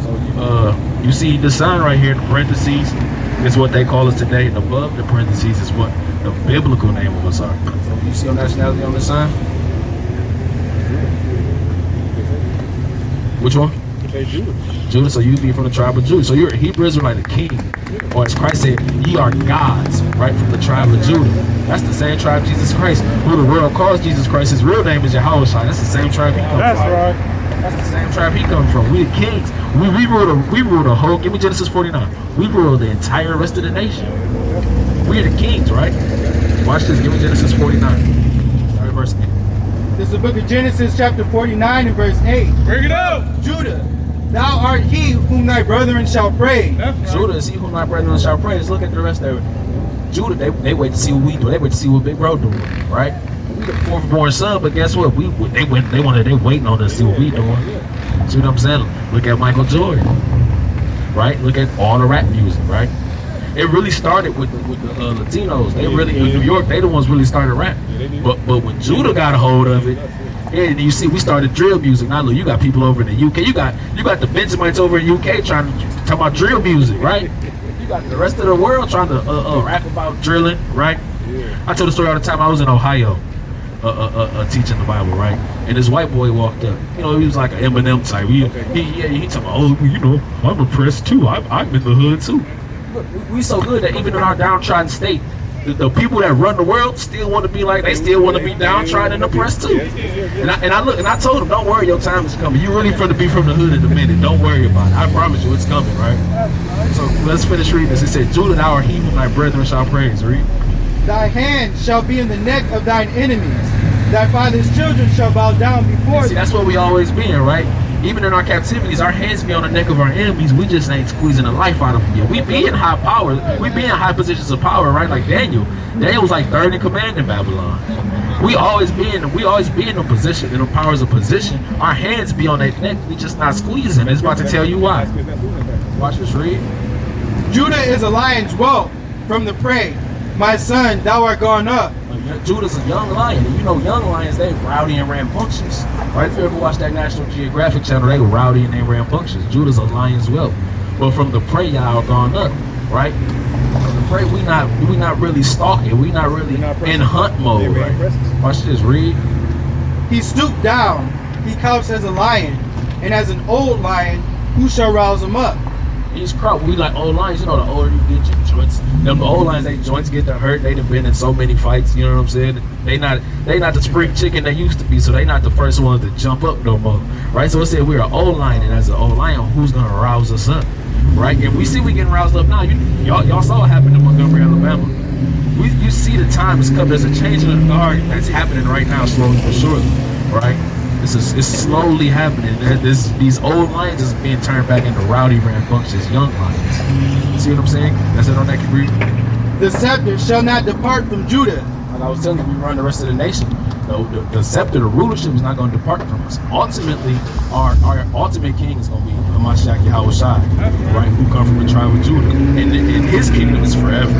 So you see the sun right here in the parentheses is what they call us today, and above the parentheses is what the biblical name of us are. So you see your nationality on the sign? Which one? Judah. So you be from the tribe of Judah. So you're a Hebrew Israelite, a king. Or as Christ said, ye are gods, right, from the tribe of Judah. That's the same tribe Jesus Christ, who the world calls Jesus Christ. His real name is Yahweh. That's the same tribe he comes from. That's right. That's the same tribe he comes from. We the kings. We rule the whole. Give me Genesis 49. We rule the entire rest of the nation. We're the kings, right? Watch this. Give me Genesis 49. Start at verse 8. This is the book of Genesis, chapter 49 and verse 8. Bring it out. Judah, thou art he whom thy brethren shall praise. Judah is he whom thy brethren shall praise. Look at the rest of it. Judah, they wait to see what we do. They wait to see what Big Bro doing, right? We the fourth born son, but guess what? They waiting on us to see what we doing. See what I'm saying? Look at Michael Jordan, right? Look at all the rap music, right? It really started with the Latinos. They really in New York. They the ones really started rap. But when Judah got a hold of it, and you see, we started drill music. Now look, you got people over in the UK. You got the Benjamites over in the UK trying to talk about drill music, right? You got the rest of the world trying to rap about drilling, right? I tell the story all the time. I was in Ohio. Teaching the Bible, right? And this white boy walked up. You know, he was like an Eminem type. He talking about, oh, you know, I'm oppressed too. I'm in the hood too. Look, we so good that even in our downtrodden state, the people that run the world still want to be like, they still want to be downtrodden and oppressed too. And I told him, don't worry, your time is coming. You really from the hood in a minute. Don't worry about it. I promise you, it's coming, right? So let's finish reading this. It said, Judah, thou art he whom thy brethren shall praise. Read. Thy hand shall be in the neck of thine enemies. Thy father's children shall bow down before thee. See, that's what we always been, right? Even in our captivities, our hands be on the neck of our enemies. We just ain't squeezing the life out of them yet. We be in high power. We be in high positions of power, right? Like Daniel. Daniel was like third in command in Babylon. We always be in a position, in the powers of position. Our hands be on their neck. We just not squeezing. It's about to tell you why. Watch this, read. Judah is a lion's whelp from the prey. My son, thou art gone up. Judah's a young lion, and you know young lions, they rowdy and rambunctious. Right? If you ever watch that National Geographic channel, they rowdy and they rambunctious. Judah's a lion's whelp. But from the prey, y'all gone up, right? From the prey, we not really stalking. We not really in hunt mode, right? Watch this, read. He stooped down. He couched as a lion, and as an old lion, who shall rouse him up? He's crop. We like old lions. You know, the older you get, your joints. Them old lions, they joints get to hurt. They done been in so many fights. You know what I'm saying? They not the spring chicken they used to be. So they not the first ones to jump up no more, right? So it said we're an old lion, and as an old lion, who's gonna rouse us up, right? And we see we getting roused up now. Y'all saw what happened in Montgomery, Alabama. You see the time is coming. There's a change in the guard that's happening right now, slowly but surely, right? It's slowly happening. These old lions is being turned back into rowdy, rambunctious young lions. See what I'm saying? That's it on that, Read. The scepter shall not depart from Judah. Like I was telling you, we run the rest of the nation. The scepter, the rulership is not going to depart from us. Ultimately, our ultimate king is going to be Hamashiach Yahweh Shai, right? Who come from the tribe of Judah. And his kingdom is forever.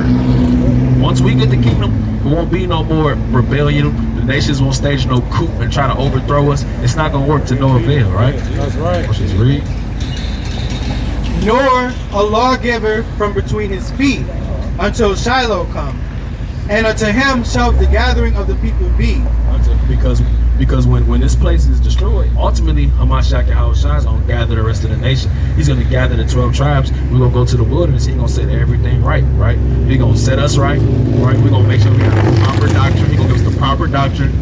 Once we get the kingdom, there won't be no more rebellion. The nations won't stage no coup and try to overthrow us. It's not going to work to no avail, right? That's right. Let's just read. Nor a lawgiver from between his feet until Shiloh come. And unto him shall the gathering of the people be. Because when this place is destroyed, ultimately Hamashiach Yahweh Shai is going to gather the rest of the nation. He's going to gather the 12 tribes. We're going to go to the wilderness. He's going to set everything right? He's going to set us right? We're going to make sure we have the proper doctrine. He's going to give us the proper doctrine.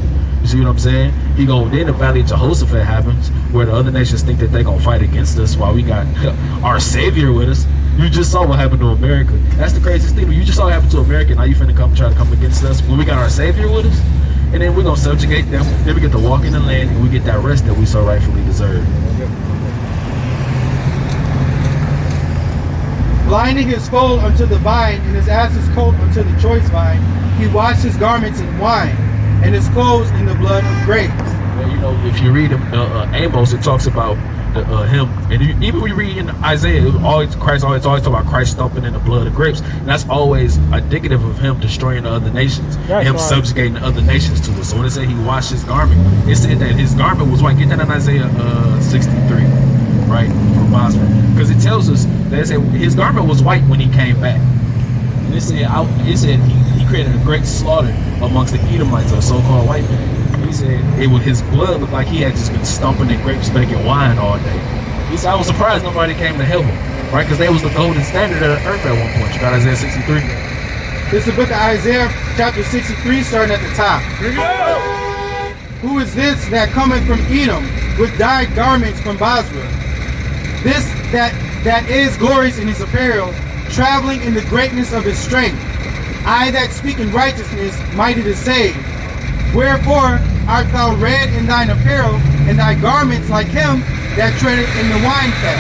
You see what I'm saying? Then the Valley of Jehoshaphat happens, where the other nations think that they're going to fight against us while we got our Savior with us. You just saw what happened to America. That's the craziest thing. You just saw what happened to America. Now you finna try to come against us when we got our Savior with us. And then we're going to subjugate them. Then we get to walk in the land and we get that rest that we so rightfully deserve. Blinding his foal unto the vine, and his ass's coat unto the choice vine. He washed his garments in wine, and his clothes in the blood of grapes. Well, you know, if you read Amos, it talks about him, and even when you read in Isaiah, Christ always talk about Christ stomping in the blood of grapes, and that's always indicative of him destroying the other nations, subjugating the other nations to us. So when it said he washed his garment, it said that his garment was white. Get that in Isaiah 63, right, from Bosman, because it tells us that it said his garment was white when he came back, and it said he created a great slaughter amongst the Edomites, or so-called white men. He said his blood looked like he had just been stomping in grapes, making wine all day. He said, I was surprised nobody came to help him, right? Because they was the golden standard of the earth at one point. You got Isaiah 63? This is the book of Isaiah, chapter 63, starting at the top. Who is this that cometh from Edom, with dyed garments from Basra. This that is glorious in his apparel, traveling in the greatness of his strength. I that speak in righteousness, mighty to save. Wherefore art thou red in thine apparel, and thy garments like him that treadeth in the wine fat.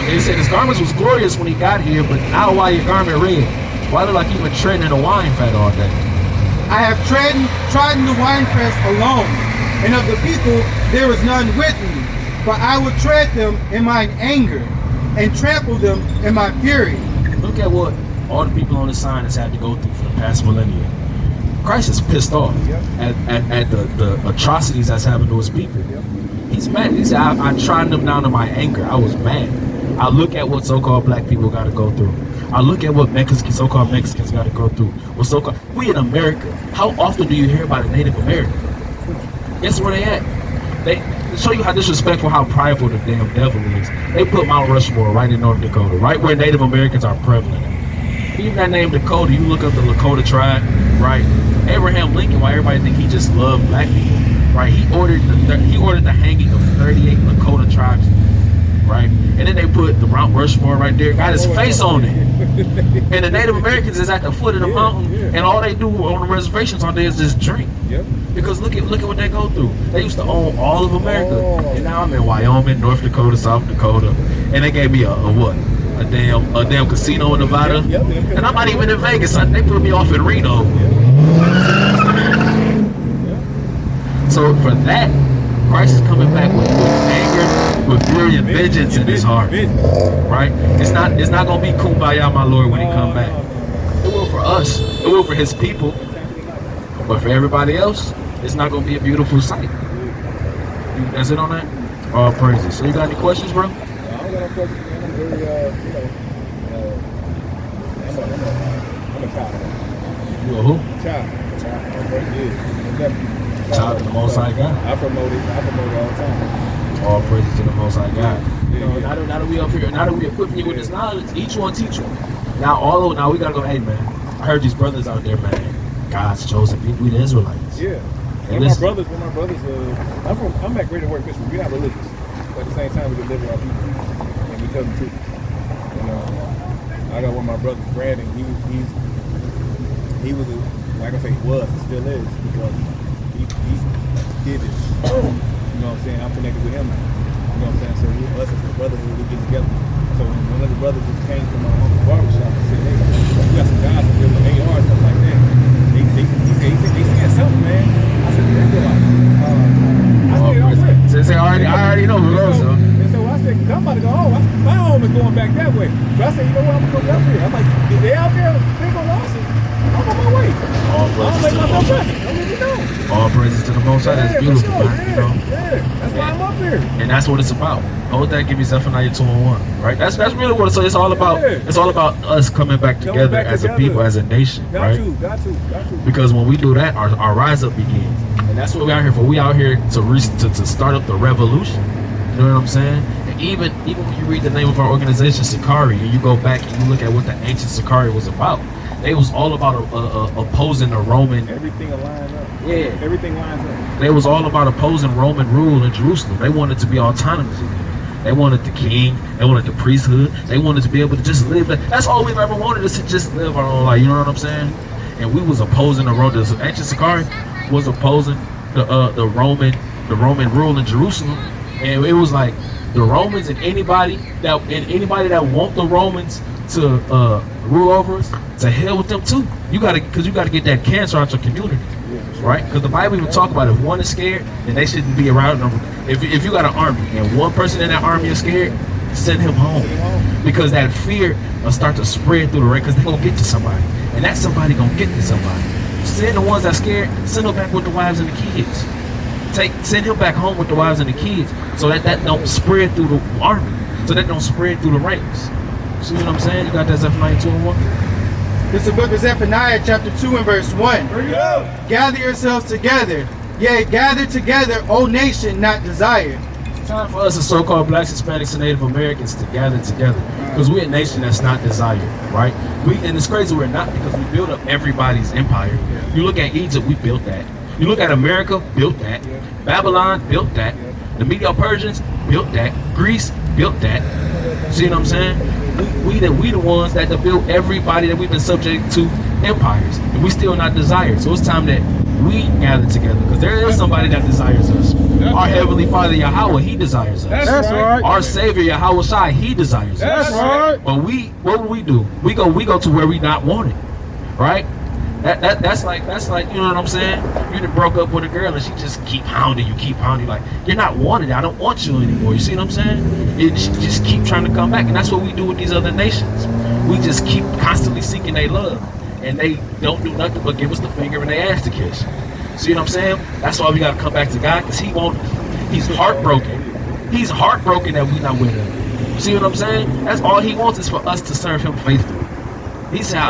They said his garments was glorious when he got here, but now why your garment red? Why look like he been treading in the wine fat all day? I have trodden the winepress alone, and of the people there is none with me. For I will tread them in mine anger, and trample them in my fury. Look at what all the people on the sign has had to go through for the past millennia. Christ is pissed off at the atrocities that's happened to his people. He's mad. He said, I tried them down to my anger. I was mad. I look at what so-called black people got to go through. I look at what so-called Mexicans got to go through. We in America, how often do you hear about a Native American? Guess where they at? They show you how disrespectful, how prideful the damn devil is. They put Mount Rushmore right in North Dakota, right where Native Americans are prevalent. Even that name Dakota, you look up the Lakota tribe, right? Abraham Lincoln, why everybody think he just loved black people, right? He ordered the hanging of 38 Lakota tribes, right? And then they put the Mount Rushmore right there, got his face on it. And the Native Americans is at the foot of the mountain, and all they do on the reservations all day is just drink. Because look at what they go through. They used to own all of America, and now I'm in Wyoming, North Dakota, South Dakota, and they gave me a damn casino in Nevada, and I'm not even in Vegas. They put me off in Reno. So for that, Christ is coming back with anger, with fury and vengeance in his heart, right? It's not gonna be kumbaya, my Lord, when he come back. It will for us. It will for his people. But for everybody else, it's not gonna be a beautiful sight. That's it on that? All praises. So you got any questions, bro? I don't got no questions, man. I'm very, I'm a child. You a who? Child. Yeah. Child of the Most High God. I promote it all the time. All praises to the Most High God. You know, now that we up here, now that we equipping you with this knowledge, each one teach one. Now we gotta go, hey man, I heard these brothers out there, man. God's chosen people, we the Israelites. Yeah. And my brothers, I'm at Greater Work Christian. We're not religious. But at the same time, we deliver our people. And we tell them the truth. And I got one of my brothers, Brandon. He was, like I say, he was, and still is, because he did it. You know what I'm saying? I'm connected with him now. You know what I'm saying? So us as a brotherhood, we get together. So when one of the brothers just came to my uncle's barbershop and said, hey, we got some guys up there with AR and stuff like that. They said something, man. I said, I already know who those are. And so I said, I'm about to go home. My home is going back that way. But I said, you know what, I'm going to go up here. I'm like, if they out there, single losses, I'm on my way. I'll make myself ready. I'll let you know. All praises to the Most High. That's beautiful, sure. man. You know? That's why I'm up here. And that's what it's about. Hold that, give me Zephaniah 2:1, right? That's really what it's all about. It's all about us coming back together as a people, as a nation, right? Got to. Because when we do that, our rise up begins, and that's what we're out here for. We out here to start up the revolution. You know what I'm saying? And even when you read the name of our organization, Sakari, and you go back and you look at what the ancient Sakari was about, they was all about opposing the Roman. Everything aligned up. Yeah. Everything lines up. They was all about opposing Roman rule in Jerusalem. They wanted to be autonomous again. They wanted the king. They wanted the priesthood. They wanted to be able to just live. That's all we've ever wanted, is to just live our own life. You know what I'm saying? And we was opposing the Roman. The ancient Sakari was opposing the Roman rule in Jerusalem, and it was like the Romans and anybody that want the Romans to rule over us, to hell with them too. You gotta get that cancer out your community. Right? Because the Bible even talk about if one is scared, then they shouldn't be around them. If you got an army and one person in that army is scared, send him home. Because that fear will start to spread through the ranks, because they're going to get to somebody. And that somebody going to get to somebody. Send the ones that scared, send them back with the wives and the kids. Send him back home with the wives and the kids, so that don't spread through the army. So that don't spread through the ranks. See what I'm saying? You got that Zephaniah 2:1? This is the book of Zephaniah, chapter 2 and verse 1. Gather yourselves together. Yea, gather together, O nation not desired. It's time for us as so-called blacks, Hispanics, and Native Americans to gather together. Because we're a nation that's not desired, right? And it's crazy we're not, because we built up everybody's empire. You look at Egypt, we built that. You look at America, built that. Babylon, built that. The Medo-Persians built that. Greece built that. See what I'm saying? We the ones that built everybody that we've been subject to empires, and we still not desired. So it's time that we gather together, because there is somebody that desires us. Our Heavenly Father Yahweh, He desires us. That's right. Our Savior Yahweh Shai, He desires us. That's right. But what do? We go to where we not wanted, right? That's like, you know what I'm saying? You done broke up with a girl and she just keep hounding you, like, you're not wanted. I don't want you anymore. You see what I'm saying? She just keep trying to come back, and that's what we do with these other nations. We just keep constantly seeking their love, and they don't do nothing but give us the finger and they ask to kiss. See what I'm saying? That's why we gotta come back to God, because He's heartbroken. He's heartbroken that we not with Him. You see what I'm saying? That's all He wants, is for us to serve Him faithfully. He said,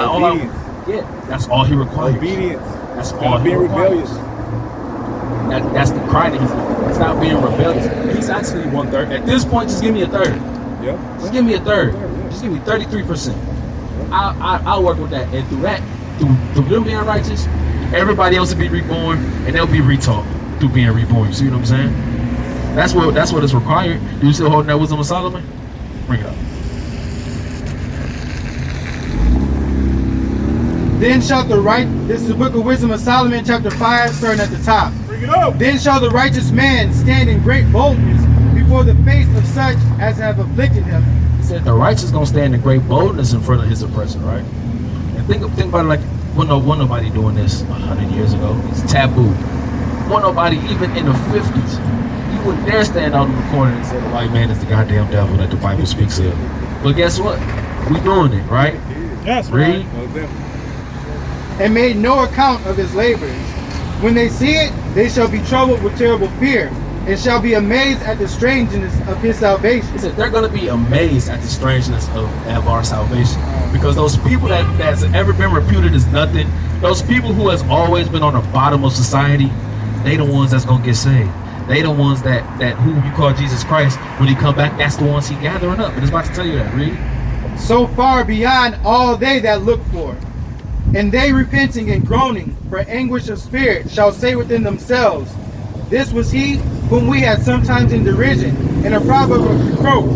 that's all He requires. Obedience. That's all He being requires. rebellious. That's the cry that He's not being rebellious. He's actually 1/3. At this point, just give me a third. Yeah. Just give me a third. Just give me 33%. I'll work with that. And through them being righteous, everybody else will be reborn, and they'll be retaught through being reborn. You see what I'm saying? That's what is required. Do you still holding that wisdom of Solomon? Bring it up. Then shall this is the book of Wisdom of Solomon, chapter 5, starting at the top. Bring it up. Then shall the righteous man stand in great boldness before the face of such as have afflicted him. He said the righteous gonna stand in great boldness in front of his oppressor, right? And think about it like, wasn't nobody doing this 100 years ago. It's taboo. Wasn't nobody, even in the 50s, you wouldn't dare stand out in the corner and say the white man is the goddamn devil that the Bible speaks of. But guess what? We doing it, right? That's Read. right. And made no account of his labors. When they see it, they shall be troubled with terrible fear, and shall be amazed at the strangeness of his salvation. He said they're going to be amazed at the strangeness of our salvation, because those people that's ever been reputed as nothing, those people who has always been on the bottom of society, they the ones that's going to get saved. They the ones that who you call Jesus Christ, when He come back, that's the ones He gathering up. And it's about to tell you that. Read. So far beyond all they that look for. And they repenting and groaning for anguish of spirit shall say within themselves, this was he whom we had sometimes in derision, and a proverb of reproach.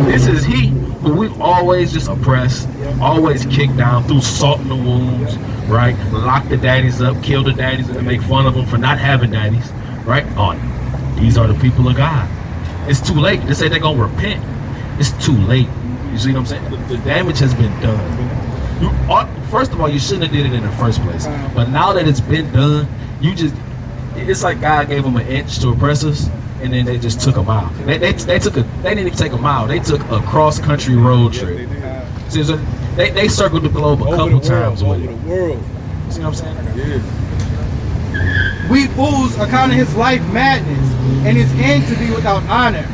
This is he who we've always just oppressed, always kicked down, threw salt in the wounds, right? Locked the daddies up, killed the daddies, and make fun of them for not having daddies, right? Oh, these are the people of God. It's too late. They say they're going to repent. It's too late. You see what I'm saying? The damage has been done. First of all, you shouldn't have did it in the first place. But now that it's been done, it's like God gave them an inch to oppress us, and then they just took a mile. They didn't even take a mile. They took a cross-country road trip. See, so they circled the globe a couple times with it. You see what I'm saying? Yeah. We fools accounted his life madness, and his end to be without honor.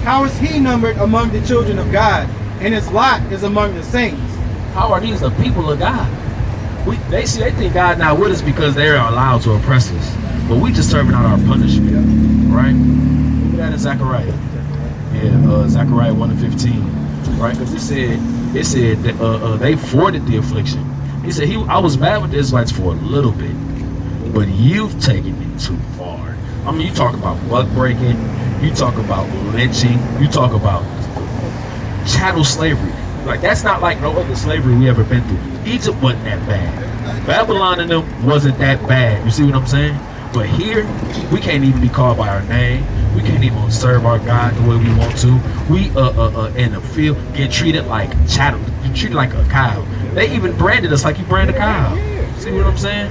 How is he numbered among the children of God, and his lot is among the saints? How are these the people of God? They think God not with us because they're allowed to oppress us. But we just serving out our punishment, right? Look at that in Zechariah. Yeah, Zechariah 1:15, right? Because it said that they thwarted the affliction. He said, I was mad with the Israelites for a little bit, but you've taken it too far. I mean, you talk about buck breaking, you talk about lynching, you talk about chattel slavery. Like, that's not like no other slavery we ever been through. Egypt wasn't that bad. Babylon and them wasn't that bad. You see what I'm saying? But here, we can't even be called by our name. We can't even serve our God the way we want to. We in the field get treated like chattel. You treated like a cow. They even branded us like you brand a cow. See what I'm saying?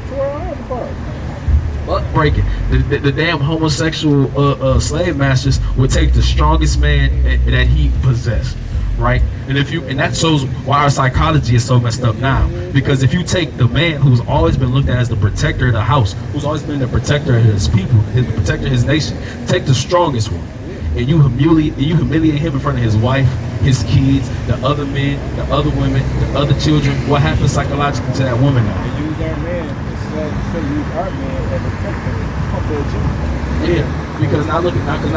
Buck breaking. The damn homosexual slave masters would take the strongest man that he possessed. Right, and that shows why our psychology is so messed up now. Because if you take the man who's always been looked at as the protector of the house, who's always been the protector of his people, the protector of his nation, take the strongest one, and you humiliate him in front of his wife, his kids, the other men, the other women, the other children. What happens psychologically to that woman now? They use our man use our man as a Yeah, because now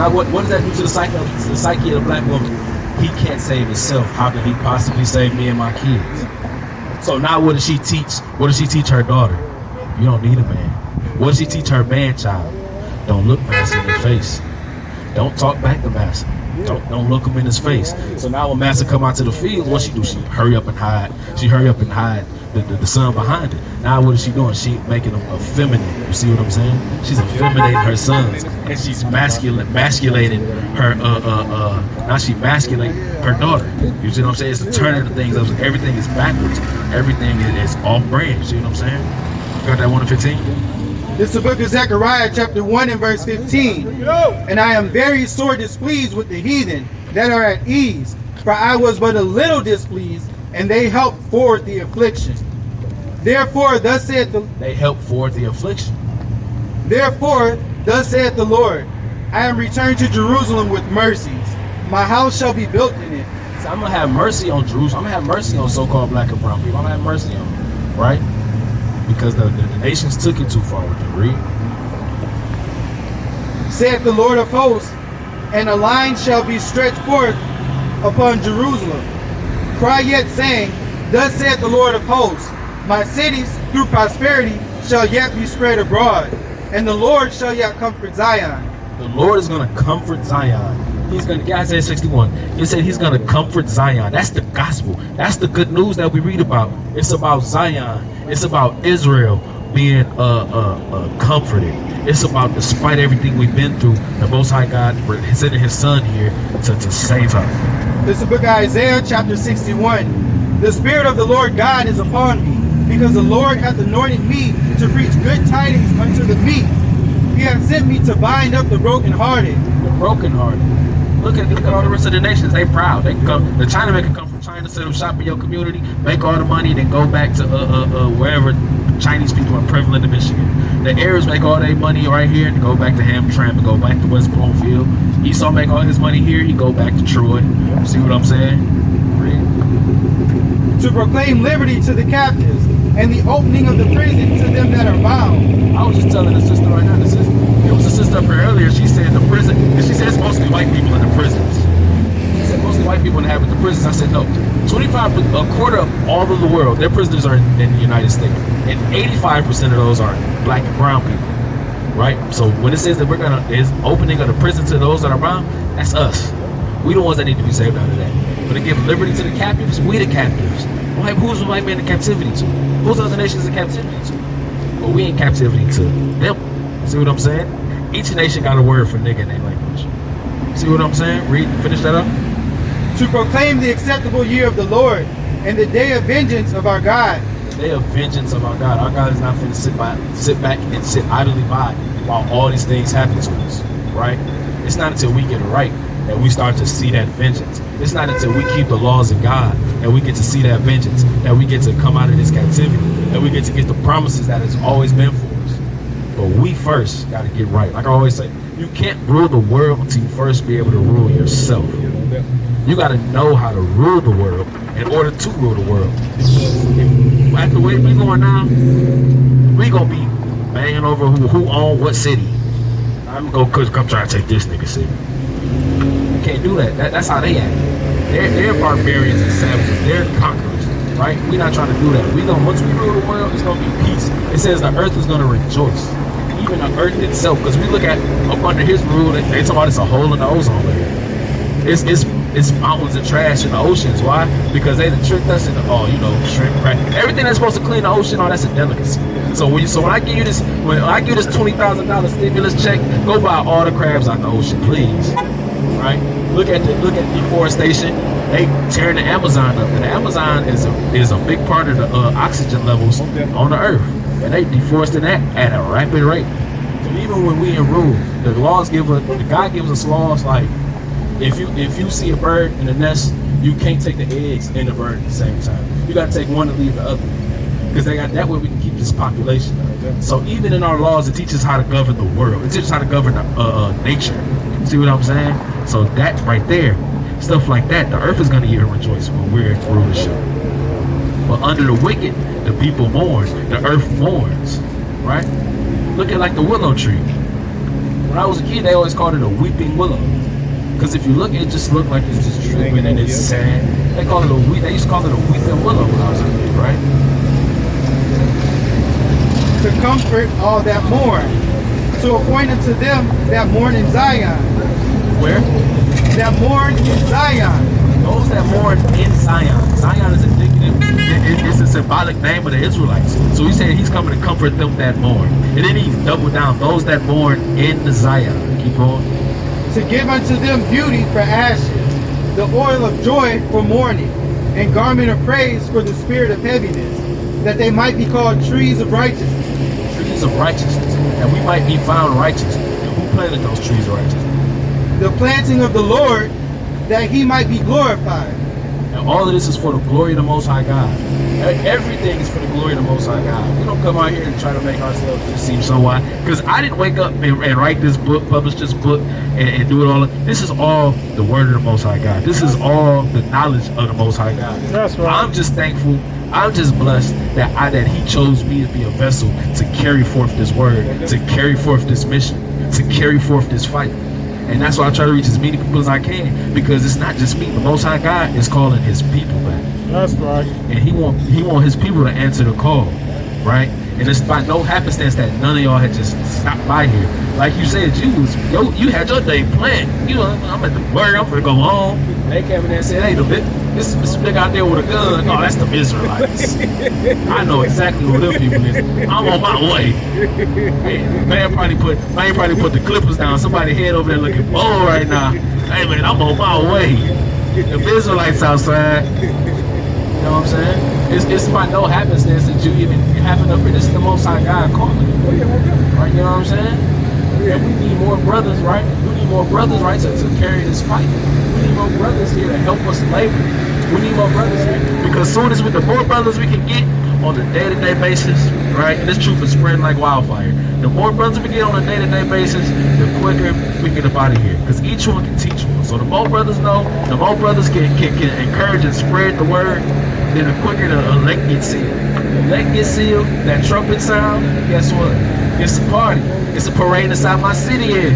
what does that do to the psyche of the black woman? He can't save himself. How can he possibly save me and my kids? So now what does she teach? What does she teach her daughter? You don't need a man. What does she teach her man child? Don't look man in the face. Don't talk back to Master. Don't look him in his face. So now when Master come out to the field, what she do? She hurry up and hide. She hurry up and hide the son behind it. Now what is she doing? She making them effeminate. You see what I'm saying? She's effeminating her sons, and she's masculating her. Now she masculating her daughter. You see what I'm saying? It's the turn of the things. Everything is backwards. Everything is off brand. You see what I'm saying? You got that 1 to 15? This is the book of Zechariah, chapter 1 and verse 15. And I am very sore displeased with the heathen that are at ease, for I was but a little displeased, and they helped forward the affliction. Therefore, thus saith the Lord, I am returned to Jerusalem with mercies. My house shall be built in it. So I'm gonna have mercy on Jerusalem. I'm gonna have mercy on so-called black and brown people. I'm gonna have mercy on them, right? Because the nations took it too far. Would you read? Saith the Lord of hosts, and a line shall be stretched forth upon Jerusalem. Cry yet, saying, thus saith the Lord of hosts, my cities through prosperity shall yet be spread abroad, and the Lord shall yet comfort Zion. The Lord is going to comfort Zion. He's going to, Isaiah 61, he said he's going to comfort Zion. That's the gospel. That's the good news that we read about. It's about Zion. It's about Israel being comforted. It's about, despite everything we've been through, the Most High God sending his son here to save us. This is the book of Isaiah, chapter 61. The Spirit of the Lord God is upon me, because the Lord hath anointed me to preach good tidings unto the meek. He hath sent me to bind up the brokenhearted. The brokenhearted. Look at all the rest of the nations. They proud. They come. The Chinamen can come from China, set up shop in your community, make all the money, then go back to wherever Chinese people are prevalent in Michigan. The Arabs make all their money right here and go back to Hamtramck and go back to West Bloomfield. Esau make all his money here. He go back to Troy. See what I'm saying? To proclaim liberty to the captives and the opening of the prison to them that are bound. I was just telling a sister right now. There was a sister up here earlier. She said the prison, and she said it's mostly white people in the prisons. She said mostly white people inhabit the prisons. I said no. A quarter of all of the world, their prisoners are in the United States, and 85% of those are black and brown people. Right? So when it says that is opening of the prison to those that are bound, that's us. We the ones that need to be saved out of that. But to give liberty to the captives, we the captives. Who's the white man in captivity to? Who's other nations in captivity to? Well, we in captivity to them. See what I'm saying? Each nation got a word for nigga in their language. See what I'm saying? Finish that up. To proclaim the acceptable year of the Lord and the day of vengeance of our God. The day of vengeance of our God. Our God is not going to sit back and sit idly by while all these things happen to us, right? It's not until we get it right that we start to see that vengeance. It's not until we keep the laws of God that we get to see that vengeance, that we get to come out of this captivity, that we get to get the promises that has always been for us. But we first got to get right. Like I always say, you can't rule the world until you first be able to rule yourself. You got to know how to rule the world in order to rule the world. Like the way we going now, we gonna be banging over who own what city. I'm gonna go come try to take this nigga city. You can't do that. That's how they act. They're barbarians and savages. They're conquerors, right? We're not trying to do that. Once we rule the world, it's gonna be peace. It says the earth is gonna rejoice. Even the earth itself, because we look at up under his rule, they talk about it's a hole in the ozone layer. It's mountains of trash in the oceans. Why? Because they done tricked us into shrimp, crack. Everything that's supposed to clean the ocean, that's a delicacy. So when I give you this $20,000 stimulus check, go buy all the crabs out the ocean, please. Right? Look at deforestation. They tearing the Amazon up, and the Amazon is a big part of the oxygen levels on the earth, and they deforesting that at a rapid rate. So even when we in rule, God gives us laws like if you see a bird in a nest, you can't take the eggs and the bird at the same time. You got to take one and leave the other, because that way we can keep this population up. So even in our laws, it teaches how to govern the world. It teaches how to govern nature. See what I'm saying? So that right there, stuff like that, the earth is going to even rejoice when we're in rulership. But under the wicked, the people mourn. The earth mourns, right? Look at like the willow tree. When I was a kid, they always called it a weeping willow. Because if you look, it just looked like it's just drooping and it's sad. They used to call it a weeping willow when I was a kid, right? To comfort all that mourn, to appoint unto them that mourn in Zion, Where? that mourn in Zion. Those that mourn in Zion. Zion is indicative. It's a symbolic name of the Israelites. So he said he's coming to comfort them that mourn. And then he's doubled down. Those that mourn in the Zion. Keep on. To give unto them beauty for ashes, the oil of joy for mourning, and garment of praise for the spirit of heaviness, that they might be called trees of righteousness. Trees of righteousness. And we might be found righteous. And who planted those trees of righteousness? The planting of the Lord, that he might be glorified. And all of this is for the glory of the Most High God. Everything is for the glory of the Most High God. We don't come out here and try to make ourselves just seem so wise. Because I didn't wake up and write this book, publish this book, and do it all. This is all the word of the Most High God. This is all the knowledge of the Most High God. That's right. I'm just thankful. I'm just blessed that he chose me to be a vessel to carry forth this word, to carry forth this mission, to carry forth this fight. And that's why I try to reach as many people as I can, because it's not just me. The Most High God is calling his people back. That's right. And he want his people to answer the call, right? And it's by no happenstance that none of y'all had just stopped by here. Like you said, you had your day planned. You know, I'm at the work, I'm gonna go home. They came in there and said, hey, this nigga out there with a gun. No, that's the Israelites. I know exactly who them people is. I'm on my way. Man probably put the clippers down. Somebody head over there looking bold right now. Hey man, I'm on my way. The Israelites outside. You know what I'm saying? It's by no happenstance that you happen up here. This is the Most High God calling. Right? You know what I'm saying? And we need more brothers, right? We need more brothers, right, to carry this fight. We need more brothers here to help us labor. We need more brothers here. Because soon as the more brothers we can get on a day-to-day basis, right? And this truth is spreading like wildfire. The more brothers we get on a day-to-day basis, the quicker we get up out of here. Because each one can teach one. So the more brothers know, the more brothers can encourage and spread the word, then the quicker the elect gets sealed. The elect gets sealed, that trumpet sound, guess what? It's a party. It's a parade inside my city here.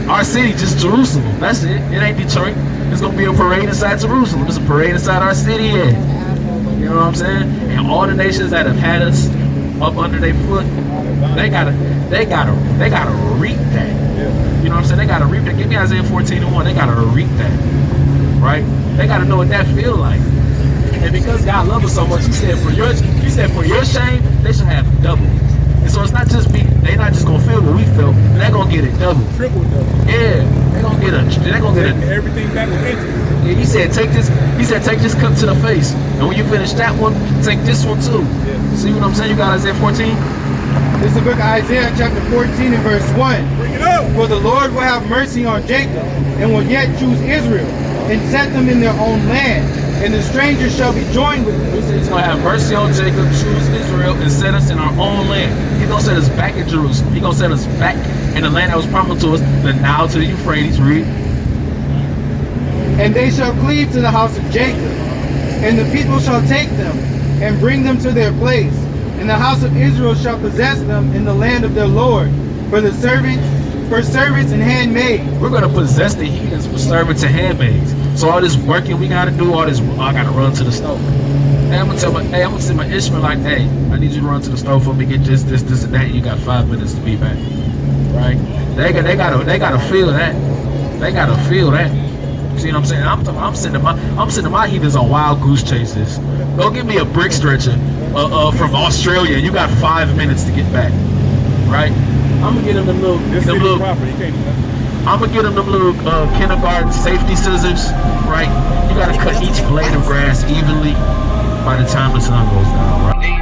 Our city, just Jerusalem. That's it. It ain't Detroit. It's going to be a parade inside Jerusalem. It's a parade inside our city here. You know what I'm saying? And all the nations that have had us up under their foot, they gotta reap that. You know what I'm saying? They gotta reap that. Give me Isaiah 14:1. They gotta reap that. Right? They gotta know what that feel like. And because God loves us so much, He said for your shame, they should have double. And so it's not just me. They're not just gonna feel what we felt. They're gonna get it double. Triple double. Yeah. They're gonna get everything back with interest. Yeah, He said take this cup to the face. And when you finish that one, take this one too. Yeah. See what I'm saying? You got Isaiah 14? This is the book of Isaiah chapter 14 and verse 1. Bring it up. For the Lord will have mercy on Jacob, and will yet choose Israel, and set them in their own land, and the strangers shall be joined with them. He said He's going to have mercy on Jacob, choose Israel, and set us in our own land. He's going to set us back in Jerusalem. He's going to set us back in the land that was promised to us, the Nile to the Euphrates. Read. And they shall cleave to the house of Jacob, and the people shall take them, and bring them to their place. And the house of Israel shall possess them in the land of their Lord, for servants and handmaids. We're going to possess the heathens for servants and handmaids. So all this working we got to do, I got to run to the stove. Hey, I'm going to send my Ishmaelite, hey, I need you to run to the stove for me, get this, and that. You got 5 minutes to be back. Right? They got to feel that. They got to feel that. See what I'm saying? I'm sending my heathens on wild goose chases. Go get me a brick stretcher from Australia. You got 5 minutes to get back, right? I'm gonna get them I'm gonna get them little kindergarten safety scissors, right? You gotta cut each blade of grass evenly by the time the sun goes down, right?